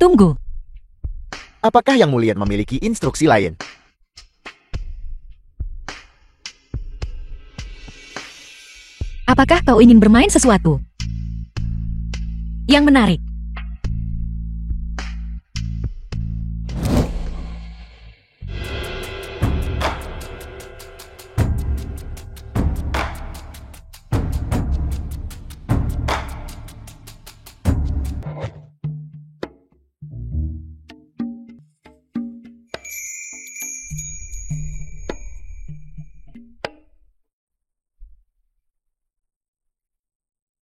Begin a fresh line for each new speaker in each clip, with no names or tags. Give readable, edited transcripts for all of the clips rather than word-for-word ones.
Tunggu.
Apakah Yang Mulia memiliki instruksi lain?
Apakah kau ingin bermain sesuatu yang menarik?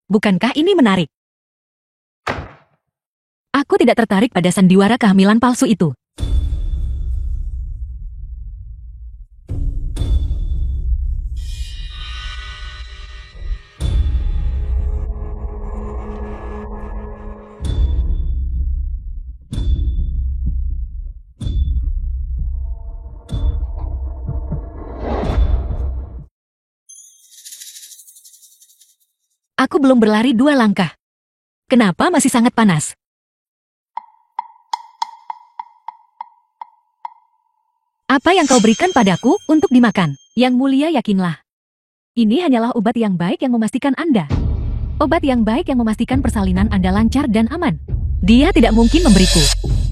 Bukankah ini menarik? Aku tidak tertarik pada sandiwara kehamilan palsu itu. Aku belum berlari 2 langkah. Kenapa masih sangat panas? Apa yang kau berikan padaku untuk dimakan? Yang Mulia, yakinlah. Ini hanyalah obat yang baik yang memastikan Anda. Obat yang baik yang memastikan persalinan Anda lancar dan aman. Dia tidak mungkin memberiku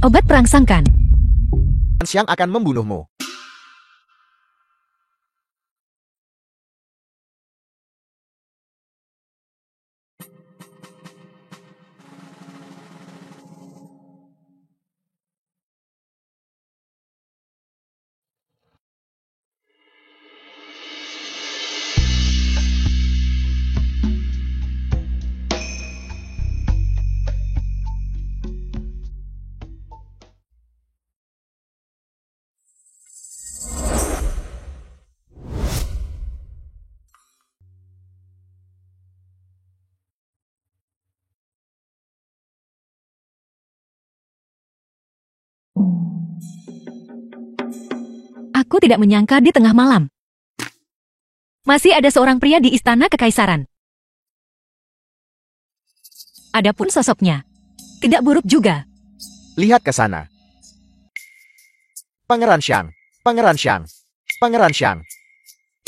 obat perangsangkan.
Xiang akan membunuhmu.
Aku tidak menyangka di tengah malam masih ada seorang pria di istana kekaisaran. Adapun sosoknya tidak buruk juga.
Lihat ke sana. Pangeran Xiang, Pangeran Xiang, Pangeran Xiang,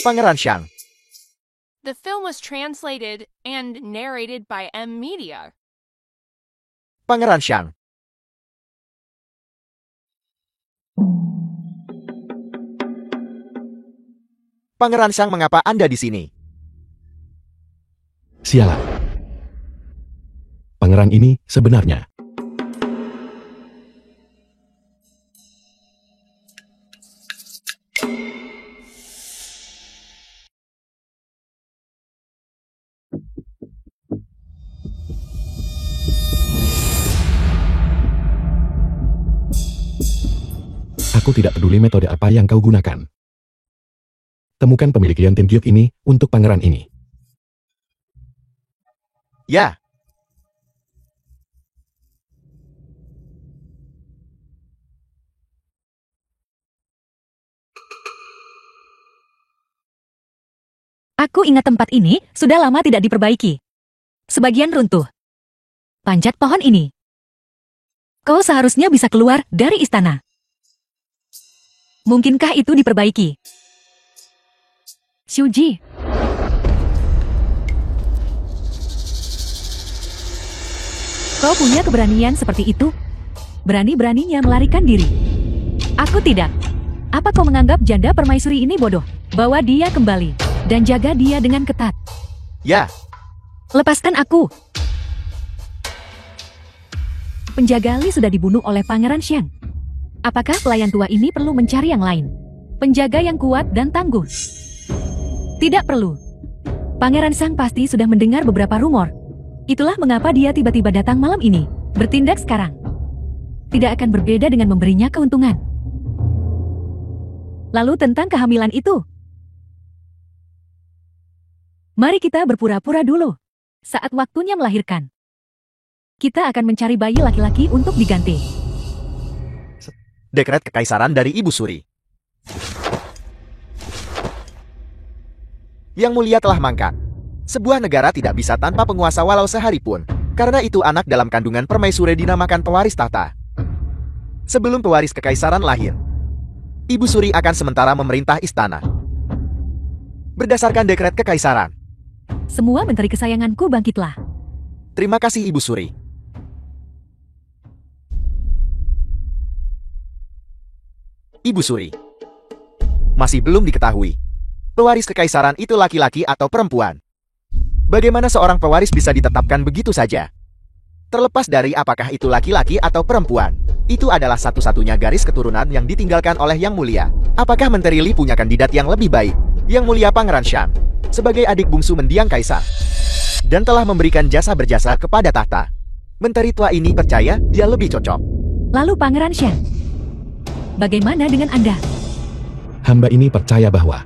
Pangeran Xiang.
The film was translated and narrated by M Media.
Pangeran Xiang. Pangeran Xiang, mengapa Anda di sini?
Sialan. Pangeran ini sebenarnya. Aku tidak peduli metode apa yang kau gunakan. Temukan pemilik Lian Tianqiu ini untuk pangeran ini.
Ya.
Aku ingat tempat ini sudah lama tidak diperbaiki. Sebagian runtuh. Panjat pohon ini. Kau seharusnya bisa keluar dari istana. Mungkinkah itu diperbaiki? Xiuji. Kau punya keberanian seperti itu? Berani-beraninya melarikan diri. Aku tidak. Apa kau menganggap janda permaisuri ini bodoh? Bawa dia kembali dan jaga dia dengan ketat.
Ya.
Lepaskan aku. Penjaga Li sudah dibunuh oleh Pangeran Xiang. Apakah pelayan tua ini perlu mencari yang lain? Penjaga yang kuat dan tangguh. Tidak perlu. Pangeran Sang pasti sudah mendengar beberapa rumor. Itulah mengapa dia tiba-tiba datang malam ini. Bertindak sekarang. Tidak akan berbeda dengan memberinya keuntungan. Lalu tentang kehamilan itu. Mari kita berpura-pura dulu. Saat waktunya melahirkan. Kita akan mencari bayi laki-laki untuk diganti.
Dekret kekaisaran dari Ibu Suri. Yang Mulia telah mangkat. Sebuah negara tidak bisa tanpa penguasa walau sehari pun. Karena itu anak dalam kandungan permaisuri dinamakan pewaris tahta. Sebelum pewaris kekaisaran lahir, Ibu Suri akan sementara memerintah istana. Berdasarkan dekret kekaisaran.
Semua menteri kesayanganku bangkitlah.
Terima kasih Ibu Suri. Ibu Suri. Masih belum diketahui. Pewaris kekaisaran itu laki-laki atau perempuan. Bagaimana seorang pewaris bisa ditetapkan begitu saja? Terlepas dari apakah itu laki-laki atau perempuan, itu adalah satu-satunya garis keturunan yang ditinggalkan oleh Yang Mulia. Apakah Menteri Li punya kandidat yang lebih baik? Yang Mulia Pangeran Shang, sebagai adik bungsu mendiang kaisar, dan telah memberikan jasa berjasa kepada tahta. Menteri tua ini percaya dia lebih cocok.
Lalu Pangeran Shang, bagaimana dengan Anda?
Hamba ini percaya bahwa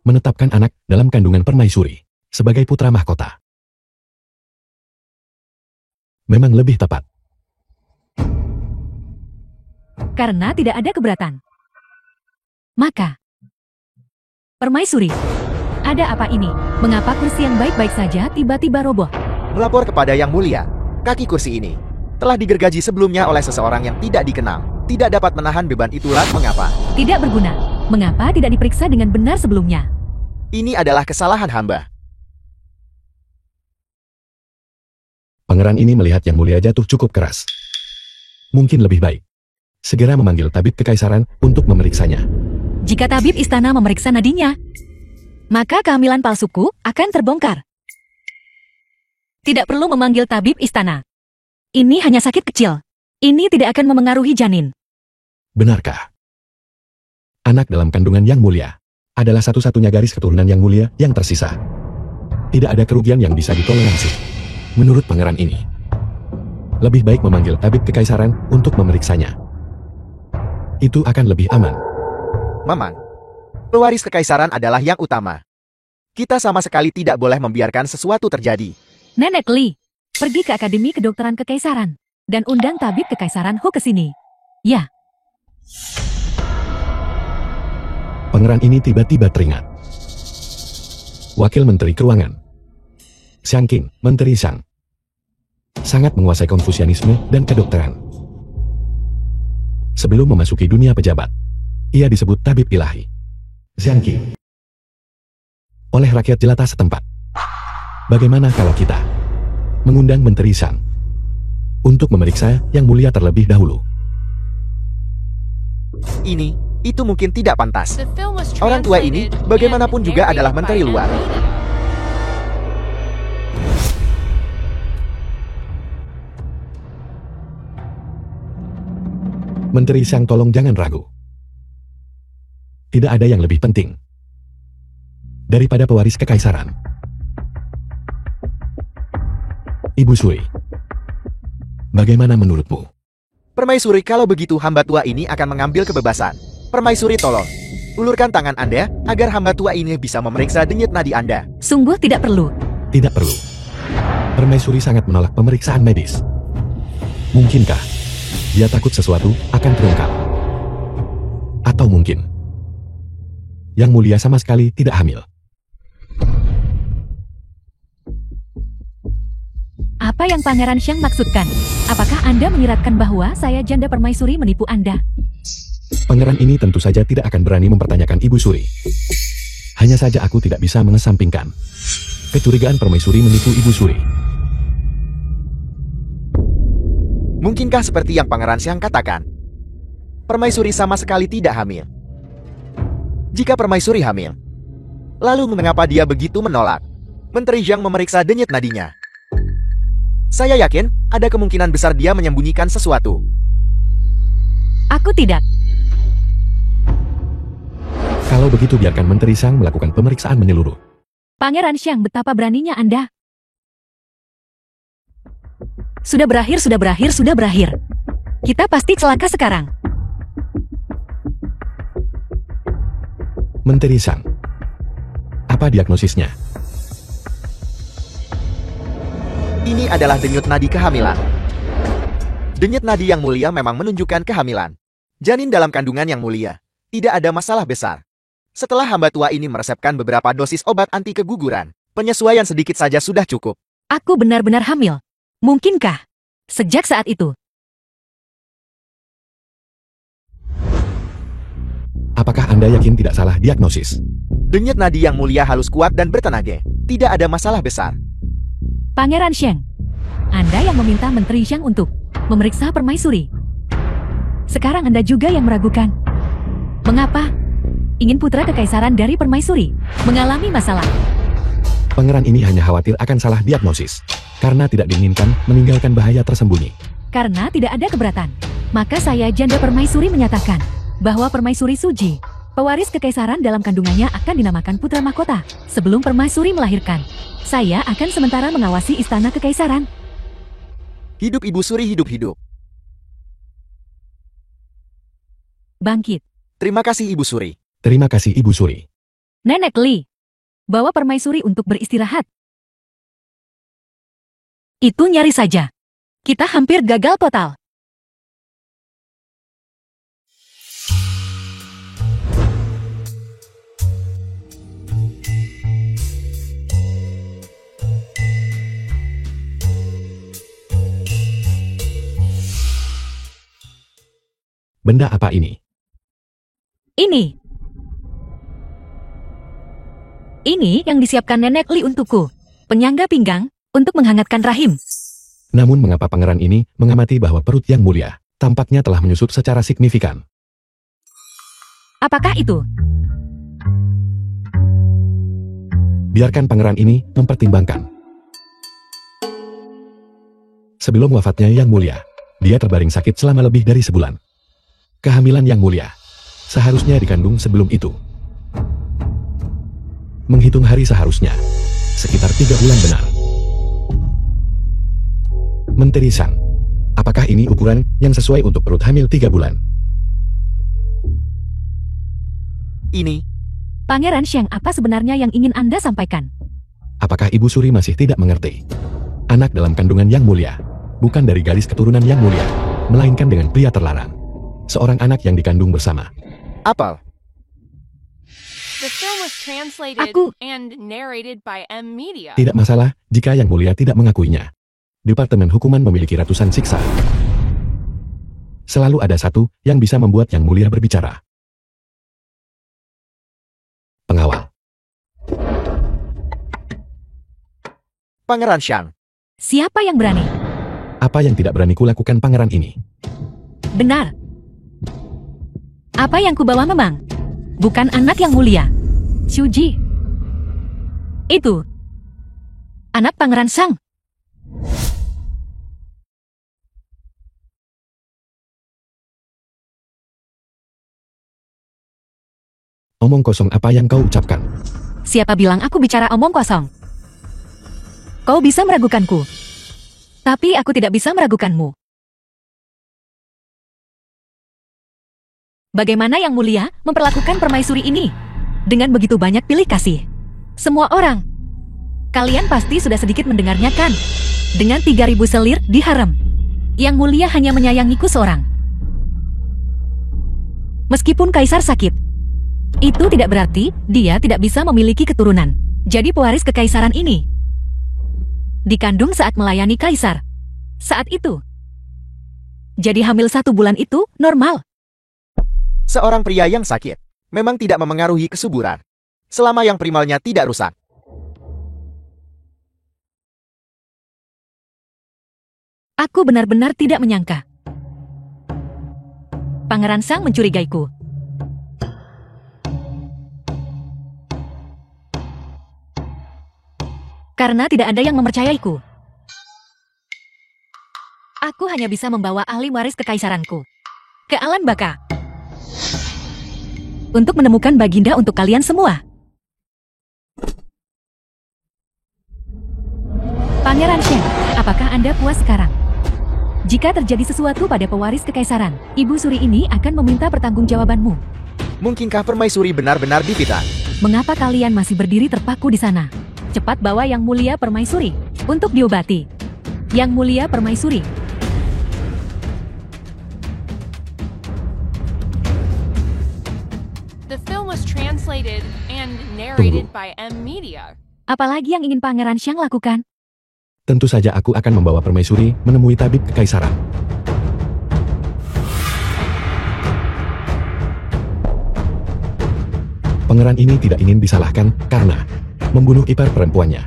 menetapkan anak dalam kandungan permaisuri sebagai putra mahkota memang lebih tepat.
Karena tidak ada keberatan. Maka, permaisuri, ada apa ini? Mengapa kursi yang baik-baik saja tiba-tiba roboh?
Melapor kepada Yang Mulia, kaki kursi ini telah digergaji sebelumnya oleh seseorang yang tidak dikenal. Tidak dapat menahan beban itulah mengapa.
Tidak berguna. Mengapa tidak diperiksa dengan benar sebelumnya?
Ini adalah kesalahan hamba.
Pangeran ini melihat Yang Mulia jatuh cukup keras. Mungkin lebih baik segera memanggil tabib kekaisaran untuk memeriksanya.
Jika tabib istana memeriksa nadinya, maka kehamilan palsuku akan terbongkar. Tidak perlu memanggil tabib istana. Ini hanya sakit kecil. Ini tidak akan memengaruhi janin.
Benarkah? Anak dalam kandungan Yang Mulia adalah satu-satunya garis keturunan Yang Mulia yang tersisa. Tidak ada kerugian yang bisa ditoleransi. Menurut pangeran ini, lebih baik memanggil tabib kekaisaran untuk memeriksanya. Itu akan lebih aman.
Maman, pewaris kekaisaran adalah yang utama. Kita sama sekali tidak boleh membiarkan sesuatu terjadi.
Nenek Li, pergi ke Akademi Kedokteran Kekaisaran dan undang tabib kekaisaran Hu ke sini. Ya.
Pangeran ini tiba-tiba teringat. Wakil Menteri Keuangan, Xiang Qing, Menteri Shang, sangat menguasai konfusianisme dan kedokteran. Sebelum memasuki dunia pejabat, ia disebut tabib ilahi. Xiang Qing. Oleh rakyat jelata setempat. Bagaimana kalau kita mengundang Menteri Shang untuk memeriksa Yang Mulia terlebih dahulu?
Itu mungkin tidak pantas.
The film was
Orang tua ini,
translated
bagaimanapun
and
juga adalah
narrated
menteri
by
luar.
Angelina.
Menteri Shang, tolong jangan ragu. Tidak ada yang lebih penting daripada pewaris kekaisaran. Ibu Suri, bagaimana menurutmu?
Permaisuri, kalau begitu hamba tua ini akan mengambil kebebasan. Permaisuri, tolong ulurkan tangan Anda agar hamba tua ini bisa memeriksa denyut nadi Anda.
Sungguh tidak perlu.
Tidak perlu. Permaisuri sangat menolak pemeriksaan medis. Mungkinkah dia takut sesuatu akan terungkap? Atau mungkin Yang Mulia sama sekali tidak hamil?
Apa yang Pangeran Shang maksudkan? Apakah Anda menyiratkan bahwa saya janda permaisuri menipu Anda?
Pangeran ini tentu saja tidak akan berani mempertanyakan Ibu Suri. Hanya saja aku tidak bisa mengesampingkan kecurigaan permaisuri menipu Ibu Suri.
Mungkinkah seperti yang Pangeran Xiang katakan? Permaisuri sama sekali tidak hamil. Jika permaisuri hamil, lalu mengapa dia begitu menolak Menteri Zhang memeriksa denyut nadinya? Saya yakin ada kemungkinan besar dia menyembunyikan sesuatu.
Aku tidak.
Kalau begitu biarkan Menteri Shang melakukan pemeriksaan menyeluruh.
Pangeran Shang, betapa beraninya Anda. Sudah berakhir, sudah berakhir, sudah berakhir. Kita pasti celaka sekarang.
Menteri Shang, apa diagnosisnya?
Ini adalah denyut nadi kehamilan. Denyut nadi Yang Mulia memang menunjukkan kehamilan. Janin dalam kandungan Yang Mulia. Tidak ada masalah besar. Setelah hamba tua ini meresepkan beberapa dosis obat anti keguguran, penyesuaian sedikit saja sudah cukup.
Aku benar-benar hamil. Mungkinkah? Sejak saat itu,
Anda yakin tidak salah diagnosis?
Denyut nadi yang mulia halus kuat dan bertenaga. Tidak ada masalah besar.
Pangeran Shang, Anda yang meminta Menteri Shang untuk memeriksa permaisuri. Sekarang Anda juga yang meragukan. Mengapa? Ingin putra kekaisaran dari permaisuri mengalami masalah.
Pangeran ini hanya khawatir akan salah diagnosis. Karena tidak diinginkan meninggalkan bahaya tersembunyi.
Karena tidak ada keberatan, maka saya janda permaisuri menyatakan bahwa permaisuri Suji, pewaris kekaisaran dalam kandungannya akan dinamakan putra mahkota. Sebelum permaisuri melahirkan, saya akan sementara mengawasi istana kekaisaran.
Hidup Ibu Suri, hidup-hidup.
Bangkit.
Terima kasih Ibu Suri.
Terima kasih Ibu Suri.
Nenek Li, bawa permaisuri untuk beristirahat. Itu nyaris saja. Kita hampir gagal total.
Benda apa ini?
Ini yang disiapkan Nenek Li untukku. Penyangga pinggang untuk menghangatkan rahim.
Namun mengapa pangeran ini mengamati bahwa perut yang mulia tampaknya telah menyusut secara signifikan?
Apakah itu?
Biarkan pangeran ini mempertimbangkan. Sebelum wafatnya Yang Mulia, dia terbaring sakit selama lebih dari sebulan. Kehamilan Yang Mulia seharusnya dikandung sebelum itu. Menghitung hari seharusnya sekitar 3 bulan benar. Menteri Shang, apakah ini ukuran yang sesuai untuk perut hamil 3 bulan?
Ini.
Pangeran Shang, apa sebenarnya yang ingin Anda sampaikan?
Apakah Ibu Suri masih tidak mengerti? Anak dalam kandungan Yang Mulia bukan dari garis keturunan Yang Mulia, melainkan dengan pria terlarang. Seorang anak yang dikandung bersama.
Apal.
The film was translated and narrated by M Media.
Tidak masalah jika Yang Mulia tidak mengakuinya. Departemen Hukuman memiliki ratusan siksa. Selalu ada satu yang bisa membuat Yang Mulia berbicara. Pengawal.
Pangeran Shang.
Siapa yang berani?
Apa yang tidak berani kulakukan pangeran ini?
Benar. Apa yang kubawa memang bukan anak Yang Mulia. Suji. Itu anak Pangeran Shang.
Omong kosong apa yang kau ucapkan?
Siapa bilang aku bicara omong kosong? Kau bisa meragukanku, tapi aku tidak bisa meragukanmu. Bagaimana Yang Mulia memperlakukan permaisuri ini? Dengan begitu banyak pilih kasih. Semua orang. Kalian pasti sudah sedikit mendengarnya kan? Dengan 3.000 selir di harem. Yang Mulia hanya menyayangiku seorang. Meskipun kaisar sakit, itu tidak berarti dia tidak bisa memiliki keturunan. Jadi pewaris kekaisaran ini dikandung saat melayani kaisar. Saat itu. Jadi hamil 1 bulan itu normal.
Seorang pria yang sakit memang tidak memengaruhi kesuburan, selama yang primalnya tidak rusak.
Aku benar-benar tidak menyangka. Pangeran Shang mencurigaiku. Karena tidak ada yang mempercayaiku. Aku hanya bisa membawa ahli waris kekaisaranku ke Alan Baka untuk menemukan baginda untuk kalian semua. Pangeran Shang, apakah Anda puas sekarang? Jika terjadi sesuatu pada pewaris kekaisaran, Ibu Suri ini akan meminta pertanggungjawabanmu.
Mungkinkah permaisuri benar-benar difitnah?
Mengapa kalian masih berdiri terpaku di sana? Cepat bawa Yang Mulia Permaisuri untuk diobati. Yang Mulia Permaisuri.
The film was translated and narrated by M Media.
Apalagi yang ingin Pangeran Shang lakukan?
Tentu saja aku akan membawa permaisuri menemui tabib kekaisaran. Pangeran ini tidak ingin disalahkan karena membunuh ipar perempuannya.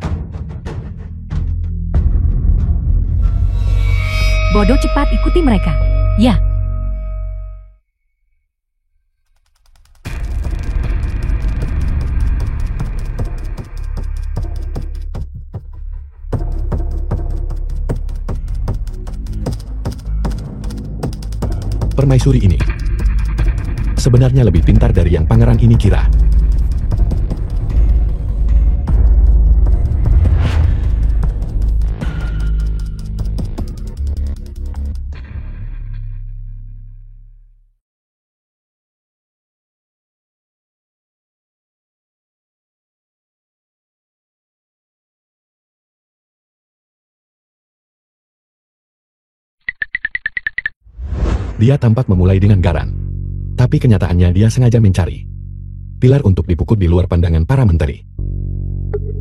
Bodoh, cepat ikuti mereka. Ya.
Permaisuri ini sebenarnya lebih pintar dari yang pangeran ini kira. Dia tampak memulai dengan Garan. Tapi kenyataannya dia sengaja mencari pilar untuk dipukul di luar pandangan para menteri.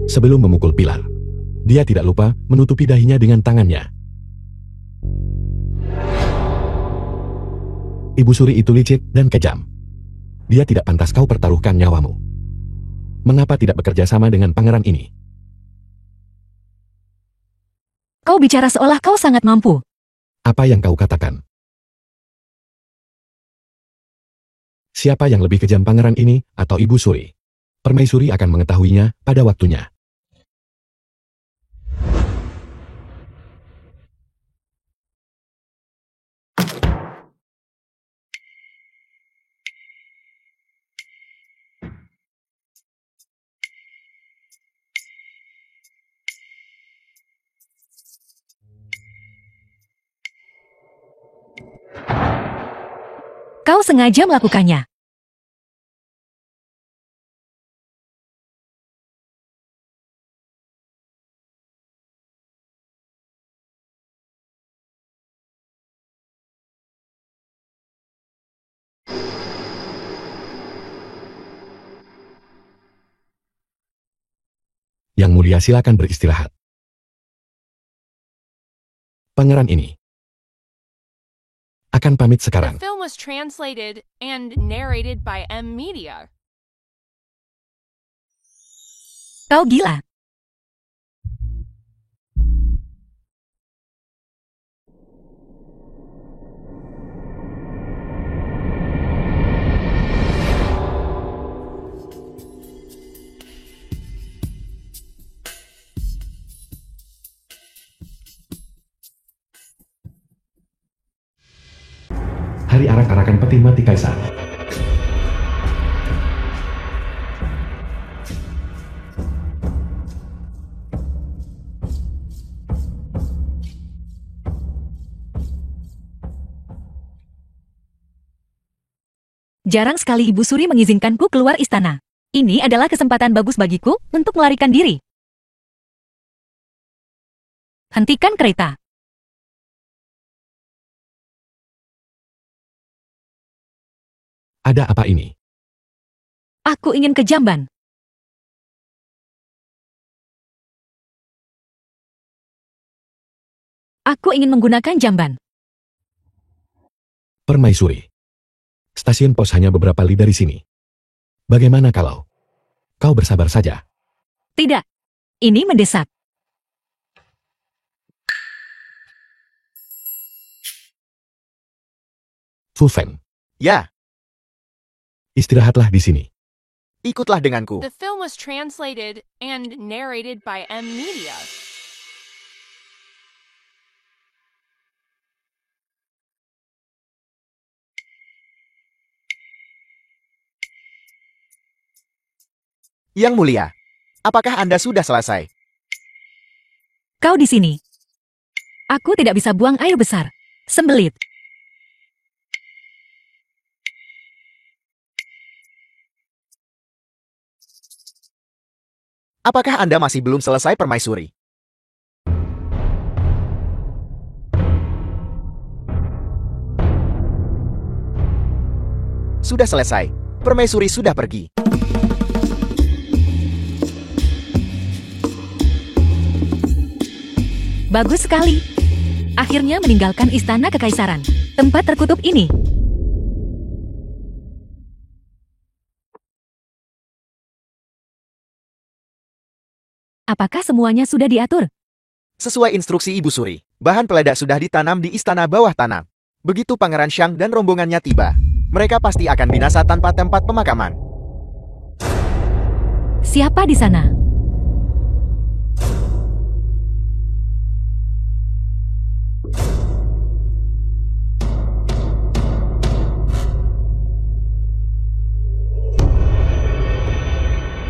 Sebelum memukul pilar, dia tidak lupa menutupi dahinya dengan tangannya. Ibu suri itu licik dan kejam. Dia tidak pantas kau pertaruhkan nyawamu. Mengapa tidak bekerja sama dengan pangeran ini?
Kau bicara seolah kau sangat mampu.
Apa yang kau katakan? Siapa yang lebih kejam, pangeran ini atau ibu suri? Permaisuri akan mengetahuinya pada waktunya.
Kau sengaja melakukannya.
Yang mulia, silakan beristirahat. Pangeran ini akan pamit
The
sekarang.
film was translated and narrated by M Media.
Kau gila.
Hari arak-arakan peti mati kaisar.
Jarang sekali Ibu Suri mengizinkanku keluar istana. Ini adalah kesempatan bagus bagiku untuk melarikan diri. Hentikan kereta.
Ada apa ini?
Aku ingin ke Jamban. Aku ingin menggunakan jamban.
Permaisuri. Stasiun pos hanya beberapa li dari sini. Bagaimana kalau kau bersabar saja?
Tidak. Ini mendesak.
Fu Fen,
Ya,
istirahatlah di sini.
ikutlah denganku.
The film was translated and narrated by M Media.
Yang mulia, apakah Anda sudah selesai?
Kau di sini. Aku tidak bisa buang air besar. Sembelit.
Apakah Anda masih belum selesai, Permaisuri? Sudah selesai. Permaisuri sudah pergi.
Bagus sekali. Akhirnya meninggalkan istana kekaisaran. Tempat terkutuk ini. Apakah semuanya sudah diatur?
Sesuai instruksi Ibu Suri, bahan peledak sudah ditanam di istana bawah tanah. Begitu Pangeran Xiang dan rombongannya tiba, mereka pasti akan binasa tanpa tempat pemakaman.
Siapa di sana?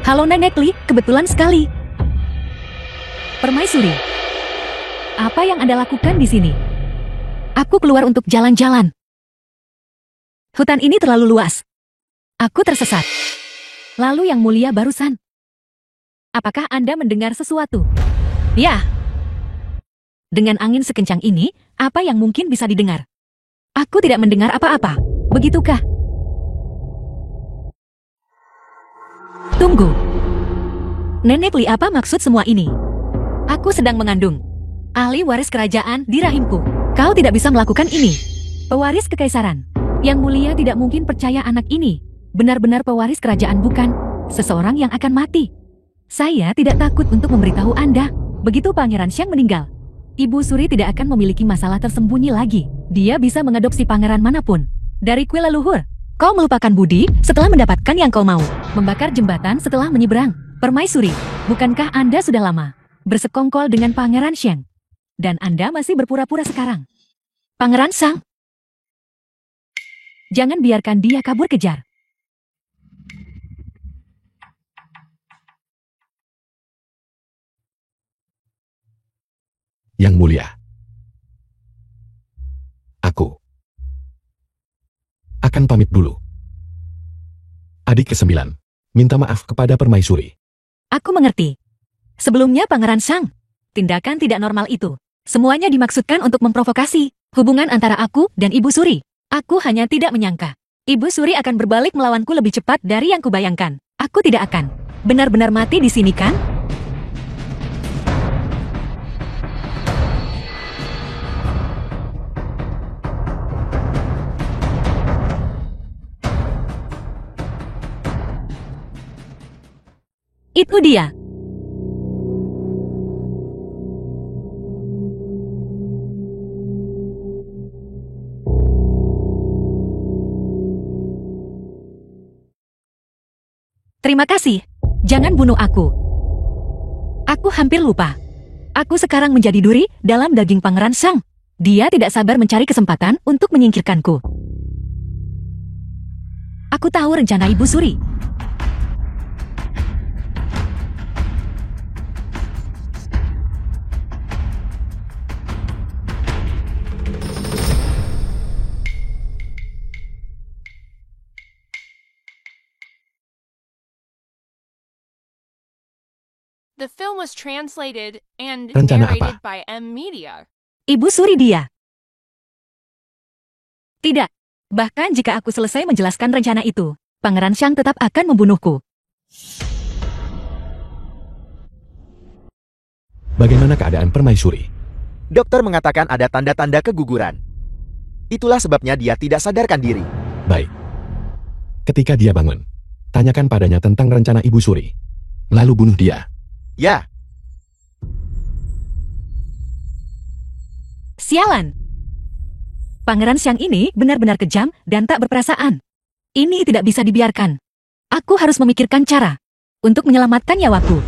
Halo Nenek Li, kebetulan sekali. Permaisuri, apa yang Anda lakukan di sini? Aku keluar untuk jalan-jalan. Hutan ini terlalu luas. Aku tersesat. Lalu Yang Mulia barusan. Apakah Anda mendengar sesuatu? Ya. Dengan angin sekencang ini, apa yang mungkin bisa didengar? Aku tidak mendengar apa-apa. Begitukah? Tunggu. Nenek Li, apa maksud semua ini? Aku sedang mengandung ahli waris kerajaan di rahimku. Kau tidak bisa melakukan ini. Pewaris kekaisaran. Yang Mulia tidak mungkin percaya anak ini benar-benar pewaris kerajaan, bukan seseorang yang akan mati. Saya tidak takut untuk memberitahu Anda. Begitu Pangeran Xiang meninggal, Ibu Suri tidak akan memiliki masalah tersembunyi lagi. Dia bisa mengadopsi pangeran manapun. Dari kuil leluhur, kau melupakan budi setelah mendapatkan yang kau mau. Membakar jembatan setelah menyeberang. Permaisuri, bukankah Anda sudah lama bersekongkol dengan Pangeran Xiang? Dan Anda masih berpura-pura sekarang. Pangeran Sang, jangan biarkan dia kabur kejar.
Yang Mulia, aku akan pamit dulu. Adik ke-9, minta maaf kepada Permaisuri.
Aku mengerti. Sebelumnya Pangeran Sang, tindakan tidak normal itu semuanya dimaksudkan untuk memprovokasi hubungan antara aku dan Ibu Suri. Aku hanya tidak menyangka Ibu Suri akan berbalik melawanku lebih cepat dari yang kubayangkan. Aku tidak akan benar-benar mati di sini, kan? Itu dia. Terima kasih. Jangan bunuh aku. Aku hampir lupa. Aku sekarang menjadi duri dalam daging Pangeran Sang. Dia tidak sabar mencari kesempatan untuk menyingkirkanku. Aku tahu rencana Ibu Suri.
The film was translated and
Rencana
narrated
apa?
by M Media.
Ibu Suri dia. Tidak. Bahkan jika aku selesai menjelaskan rencana itu, Pangeran Xiang tetap akan membunuhku.
Bagaimana keadaan Permaisuri?
Dokter mengatakan ada tanda-tanda keguguran. Itulah sebabnya dia tidak sadarkan diri.
Baik. Ketika dia bangun, tanyakan padanya tentang rencana Ibu Suri. Lalu bunuh dia.
Ya,
Sialan. Pangeran Xiang ini benar-benar kejam dan tak berperasaan. Ini tidak bisa dibiarkan. Aku harus memikirkan cara untuk menyelamatkan nyawaku.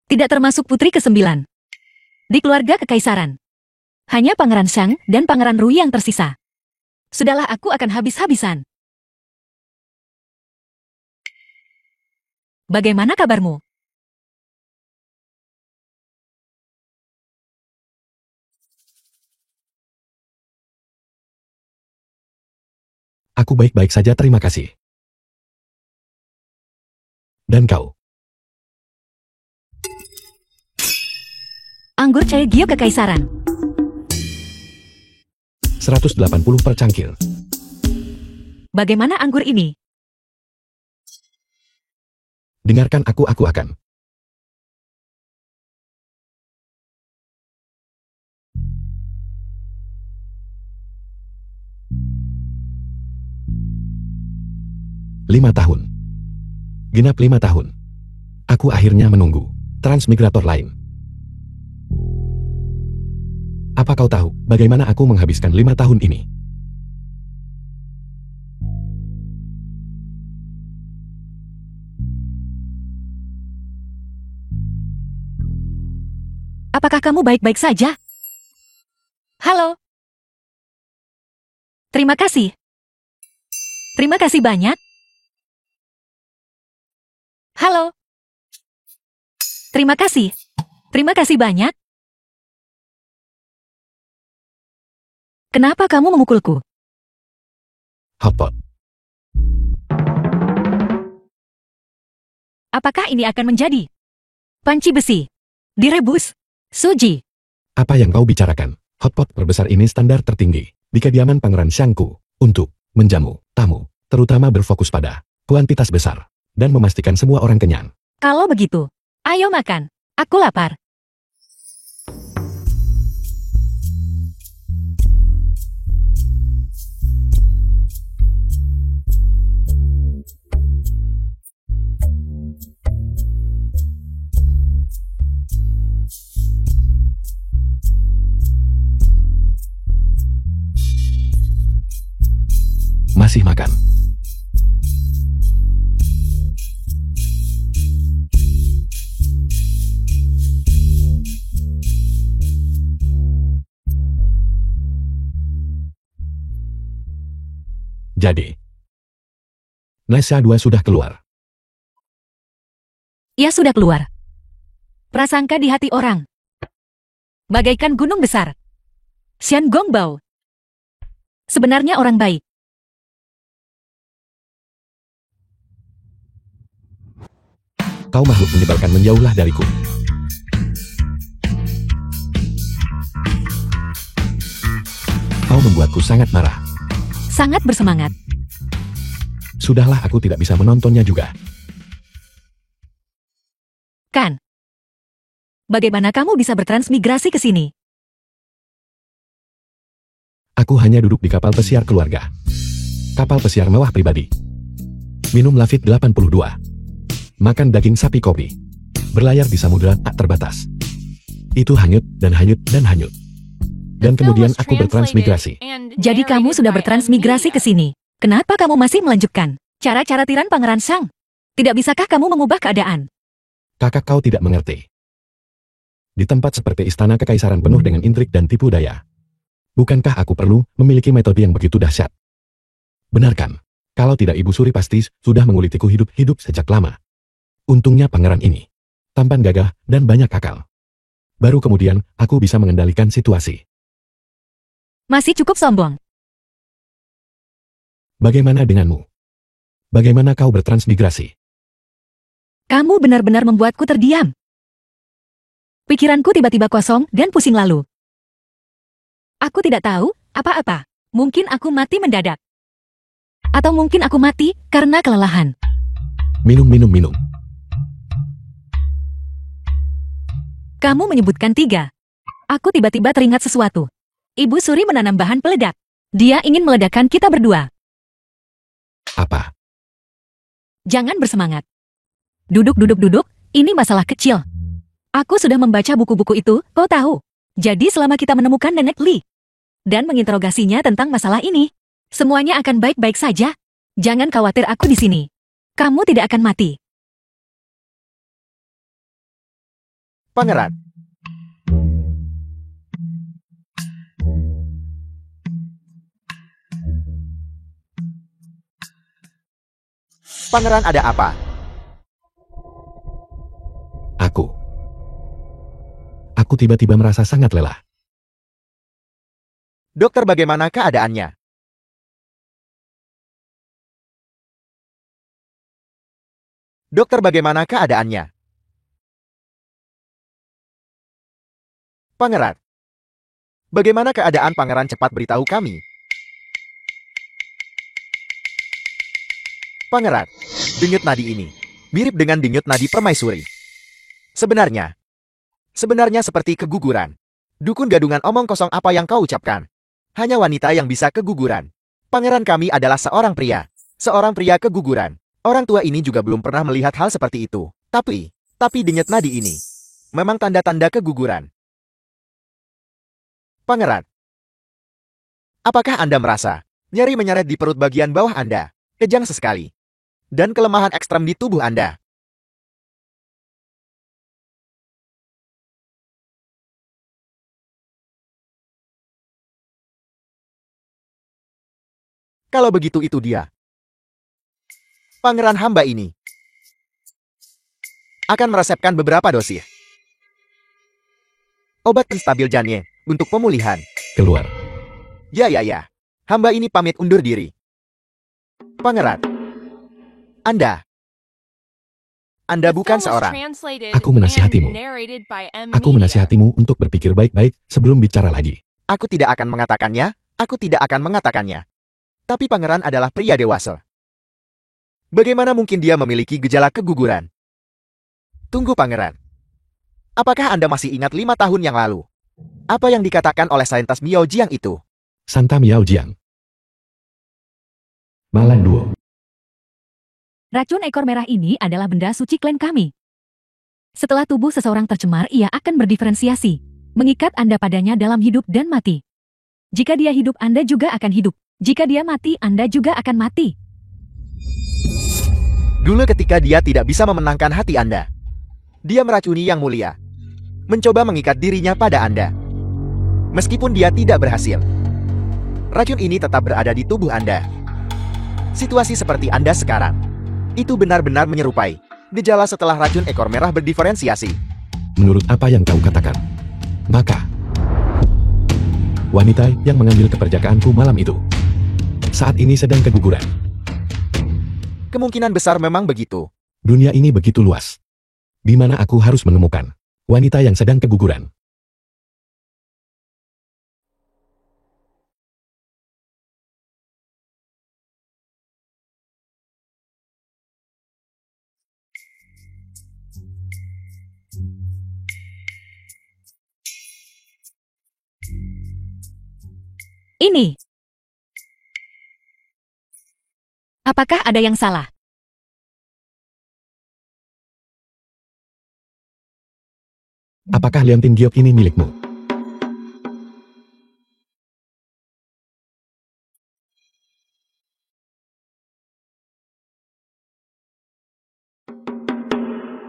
Tidak termasuk putri ke-9 di keluarga kekaisaran. Hanya Pangeran Xiang dan Pangeran Rui yang tersisa. Sudahlah, aku akan habis-habisan. Bagaimana kabarmu?
Aku baik-baik saja, terima kasih. Dan kau?
Anggur Cai Gio Kekaisaran.
180 per cangkir.
Bagaimana anggur ini?
Dengarkan aku akan. Lima tahun. Genap 5 tahun. Aku akhirnya menunggu transmigrator lain. Apa kau tahu bagaimana aku menghabiskan 5 tahun ini?
Apakah kamu baik-baik saja? Halo? Terima kasih. Terima kasih banyak. Halo? Terima kasih. Terima kasih banyak. Kenapa kamu memukulku?
Hotpot.
Apakah ini akan menjadi panci besi, direbus, suji?
Apa yang kau bicarakan? Hotpot terbesar ini standar tertinggi di kediaman Pangeran Xiangku untuk menjamu tamu, terutama berfokus pada kuantitas besar dan memastikan semua orang kenyang.
Kalau begitu, ayo makan. Aku lapar.
Masih makan. Jadi, Nasa 2 sudah keluar.
Ia sudah keluar. Prasangka di hati orang. Bagaikan gunung besar. Xian Gongbao. Sebenarnya orang baik.
Kau makhluk menyebalkan, menjauhlah dariku. Kau membuatku sangat marah.
Sangat bersemangat.
Sudahlah, aku tidak bisa menontonnya juga.
Kan? Bagaimana kamu bisa bertransmigrasi ke sini?
Aku hanya duduk di kapal pesiar keluarga. Kapal pesiar mewah pribadi. Minum Lafite 82. Makan daging sapi kopi. Berlayar di samudera tak terbatas. Itu hanyut dan hanyut dan hanyut. Dan kemudian aku bertransmigrasi.
Jadi kamu sudah bertransmigrasi ke sini. Kenapa kamu masih melanjutkan cara-cara tiran Pangeran Shang? Tidak bisakah kamu mengubah keadaan?
Kakak, kau tidak mengerti. Di tempat seperti istana kekaisaran penuh dengan intrik dan tipu daya. Bukankah aku perlu memiliki metode yang begitu dahsyat? Benarkan, kalau tidak Ibu Suri pasti sudah mengulitiku hidup-hidup sejak lama. Untungnya pangeran ini tampan, gagah, dan banyak akal. Baru kemudian aku bisa mengendalikan situasi.
Masih cukup sombong.
Bagaimana denganmu? Bagaimana kau bertransmigrasi?
Kamu benar-benar membuatku terdiam. Pikiranku tiba-tiba kosong dan pusing lalu. Aku tidak tahu apa-apa. Mungkin aku mati mendadak. Atau mungkin aku mati karena kelelahan.
Minum.
Kamu menyebutkan 3. Aku tiba-tiba teringat sesuatu. Ibu Suri menanam bahan peledak. Dia ingin meledakkan kita berdua.
Apa?
Jangan bersemangat. Duduk. Ini masalah kecil. Aku sudah membaca buku-buku itu, kau tahu. Jadi selama kita menemukan Nenek Li dan menginterogasinya tentang masalah ini, semuanya akan baik-baik saja. Jangan khawatir, aku di sini. Kamu tidak akan mati.
Pangeran. Pangeran, ada apa?
Aku tiba-tiba merasa sangat lelah.
Dokter, bagaimana keadaannya? Dokter, bagaimana keadaannya? Pangeran. Bagaimana keadaan Pangeran? Cepat beritahu kami. Pangeran, denyut nadi ini mirip dengan denyut nadi permaisuri. Sebenarnya seperti keguguran. Dukun gadungan, omong kosong apa yang kau ucapkan. Hanya wanita yang bisa keguguran. Pangeran kami adalah seorang pria. Seorang pria keguguran. Orang tua ini juga belum pernah melihat hal seperti itu. Tapi, Tapi denyut nadi ini memang tanda-tanda keguguran. Pangeran, apakah Anda merasa nyeri menyeret di perut bagian bawah Anda, kejang sesekali, dan kelemahan ekstrem di tubuh Anda? Kalau begitu itu dia. Pangeran hamba ini akan meresepkan beberapa dosis obat penstabil Janye untuk pemulihan.
Keluar.
Ya. Hamba ini pamit undur diri. Pangeran, Anda bukan seorang.
Aku menasihatimu. Aku menasihatimu untuk berpikir baik-baik sebelum bicara lagi.
Aku tidak akan mengatakannya. Tapi pangeran adalah pria dewasa. Bagaimana mungkin dia memiliki gejala keguguran? Tunggu pangeran. Apakah Anda masih ingat 5 tahun yang lalu? Apa yang dikatakan oleh saintis Miao Jiang itu?
Santa Miao Jiang. Malan Duo.
Racun ekor merah ini adalah benda suci klan kami. Setelah tubuh seseorang tercemar, ia akan berdiferensiasi, mengikat Anda padanya dalam hidup dan mati. Jika dia hidup, Anda juga akan hidup. Jika dia mati, Anda juga akan mati.
Dulu ketika dia tidak bisa memenangkan hati Anda, dia meracuni Yang Mulia, mencoba mengikat dirinya pada Anda. Meskipun dia tidak berhasil, racun ini tetap berada di tubuh Anda. Situasi seperti Anda sekarang, itu benar-benar menyerupai gejala setelah racun ekor merah berdiferensiasi.
Menurut apa yang kau katakan, maka wanita yang mengambil keperjakaanku malam itu saat ini sedang keguguran.
Kemungkinan besar memang begitu.
Dunia ini begitu luas, di mana aku harus menemukan wanita yang sedang keguguran.
Ini. Apakah ada yang salah?
Apakah liontin giok ini milikmu?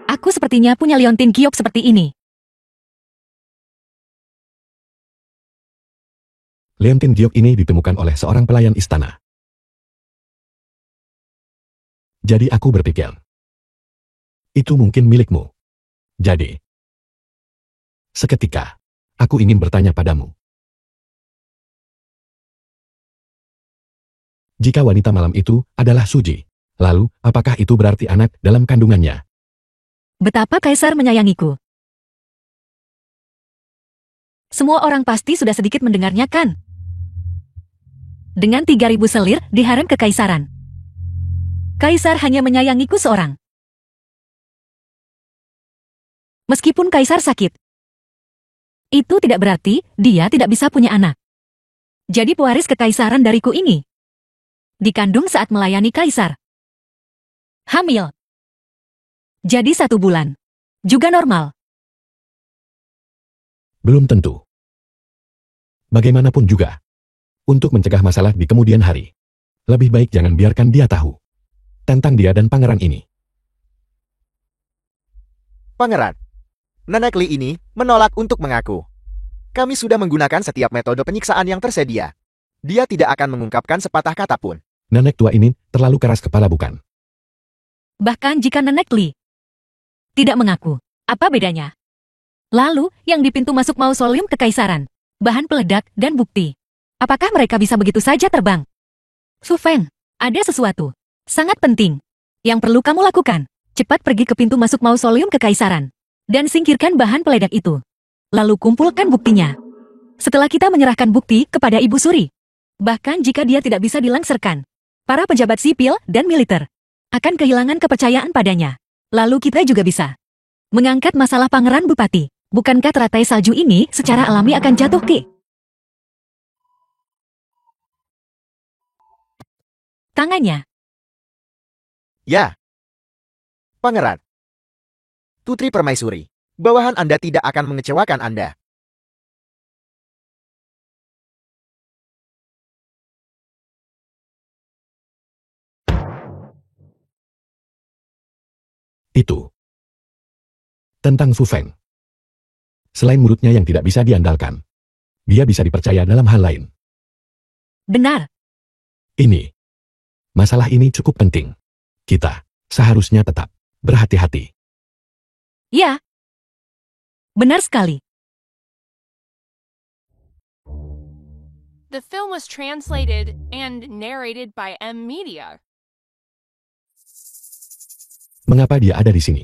Aku sepertinya punya liontin giok seperti ini.
Liontin giok ini ditemukan oleh seorang pelayan istana. Jadi aku berpikir, itu mungkin milikmu. Jadi, seketika, aku ingin bertanya padamu. Jika wanita malam itu adalah Suji, lalu apakah itu berarti anak dalam kandungannya?
Betapa Kaisar menyayangiku. Semua orang pasti sudah sedikit mendengarnya, kan? Dengan 3.000 selir di harem kekaisaran, Kaisar hanya menyayangiku seorang. Meskipun Kaisar sakit, itu tidak berarti dia tidak bisa punya anak. Jadi pewaris kekaisaran dariku ini dikandung saat melayani Kaisar. Hamil. Jadi 1 bulan. Juga normal.
Belum tentu. Bagaimanapun juga, untuk mencegah masalah di kemudian hari, lebih baik jangan biarkan dia tahu tentang dia dan pangeran ini.
Pangeran, Nenek Li ini menolak untuk mengaku. Kami sudah menggunakan setiap metode penyiksaan yang tersedia. Dia tidak akan mengungkapkan sepatah kata pun.
Nenek tua ini terlalu keras kepala, bukan?
Bahkan jika Nenek Li tidak mengaku, apa bedanya? Lalu, yang di pintu masuk mausoleum kekaisaran, bahan peledak dan bukti. Apakah mereka bisa begitu saja terbang? Su Feng, ada sesuatu sangat penting yang perlu kamu lakukan. Cepat pergi ke pintu masuk mausoleum kekaisaran dan singkirkan bahan peledak itu. Lalu kumpulkan buktinya. Setelah kita menyerahkan bukti kepada Ibu Suri, bahkan jika dia tidak bisa dilangsirkan, para pejabat sipil dan militer akan kehilangan kepercayaan padanya. Lalu kita juga bisa mengangkat masalah Pangeran Bupati. Bukankah teratai salju ini secara alami akan jatuh ke tangannya?
Ya. Pangeran. Putri Permaisuri, bawahan Anda tidak akan mengecewakan Anda.
Itu. Tentang Fu Feng. Selain mulutnya yang tidak bisa diandalkan, dia bisa dipercaya dalam hal lain.
Benar.
Ini. Masalah ini cukup penting. Kita seharusnya tetap berhati-hati.
Ya. Benar sekali.
The film was translated and narrated by M Media.
Mengapa dia ada di sini?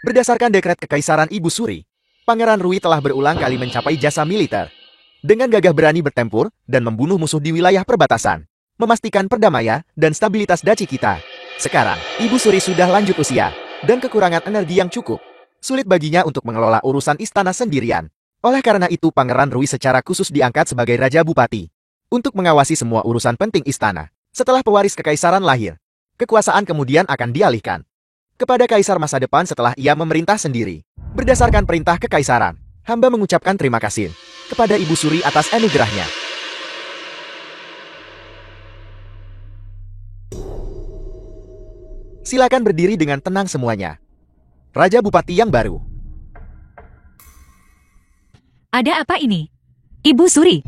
Berdasarkan dekret Kekaisaran Ibu Suri, Pangeran Rui telah berulang kali mencapai jasa militer. Dengan gagah berani bertempur dan membunuh musuh di wilayah perbatasan, memastikan perdamaian dan stabilitas daci kita. Sekarang, Ibu Suri sudah lanjut usia, dan kekurangan energi yang cukup. Sulit baginya untuk mengelola urusan istana sendirian. Oleh karena itu Pangeran Rui secara khusus diangkat sebagai Raja Bupati, untuk mengawasi semua urusan penting istana. Setelah pewaris kekaisaran lahir, kekuasaan kemudian akan dialihkan kepada kaisar masa depan setelah ia memerintah sendiri. Berdasarkan perintah kekaisaran, hamba mengucapkan terima kasih kepada Ibu Suri atas anugerahnya. Silakan berdiri dengan tenang semuanya. Raja Bupati yang baru.
Ada apa ini? Ibu Suri,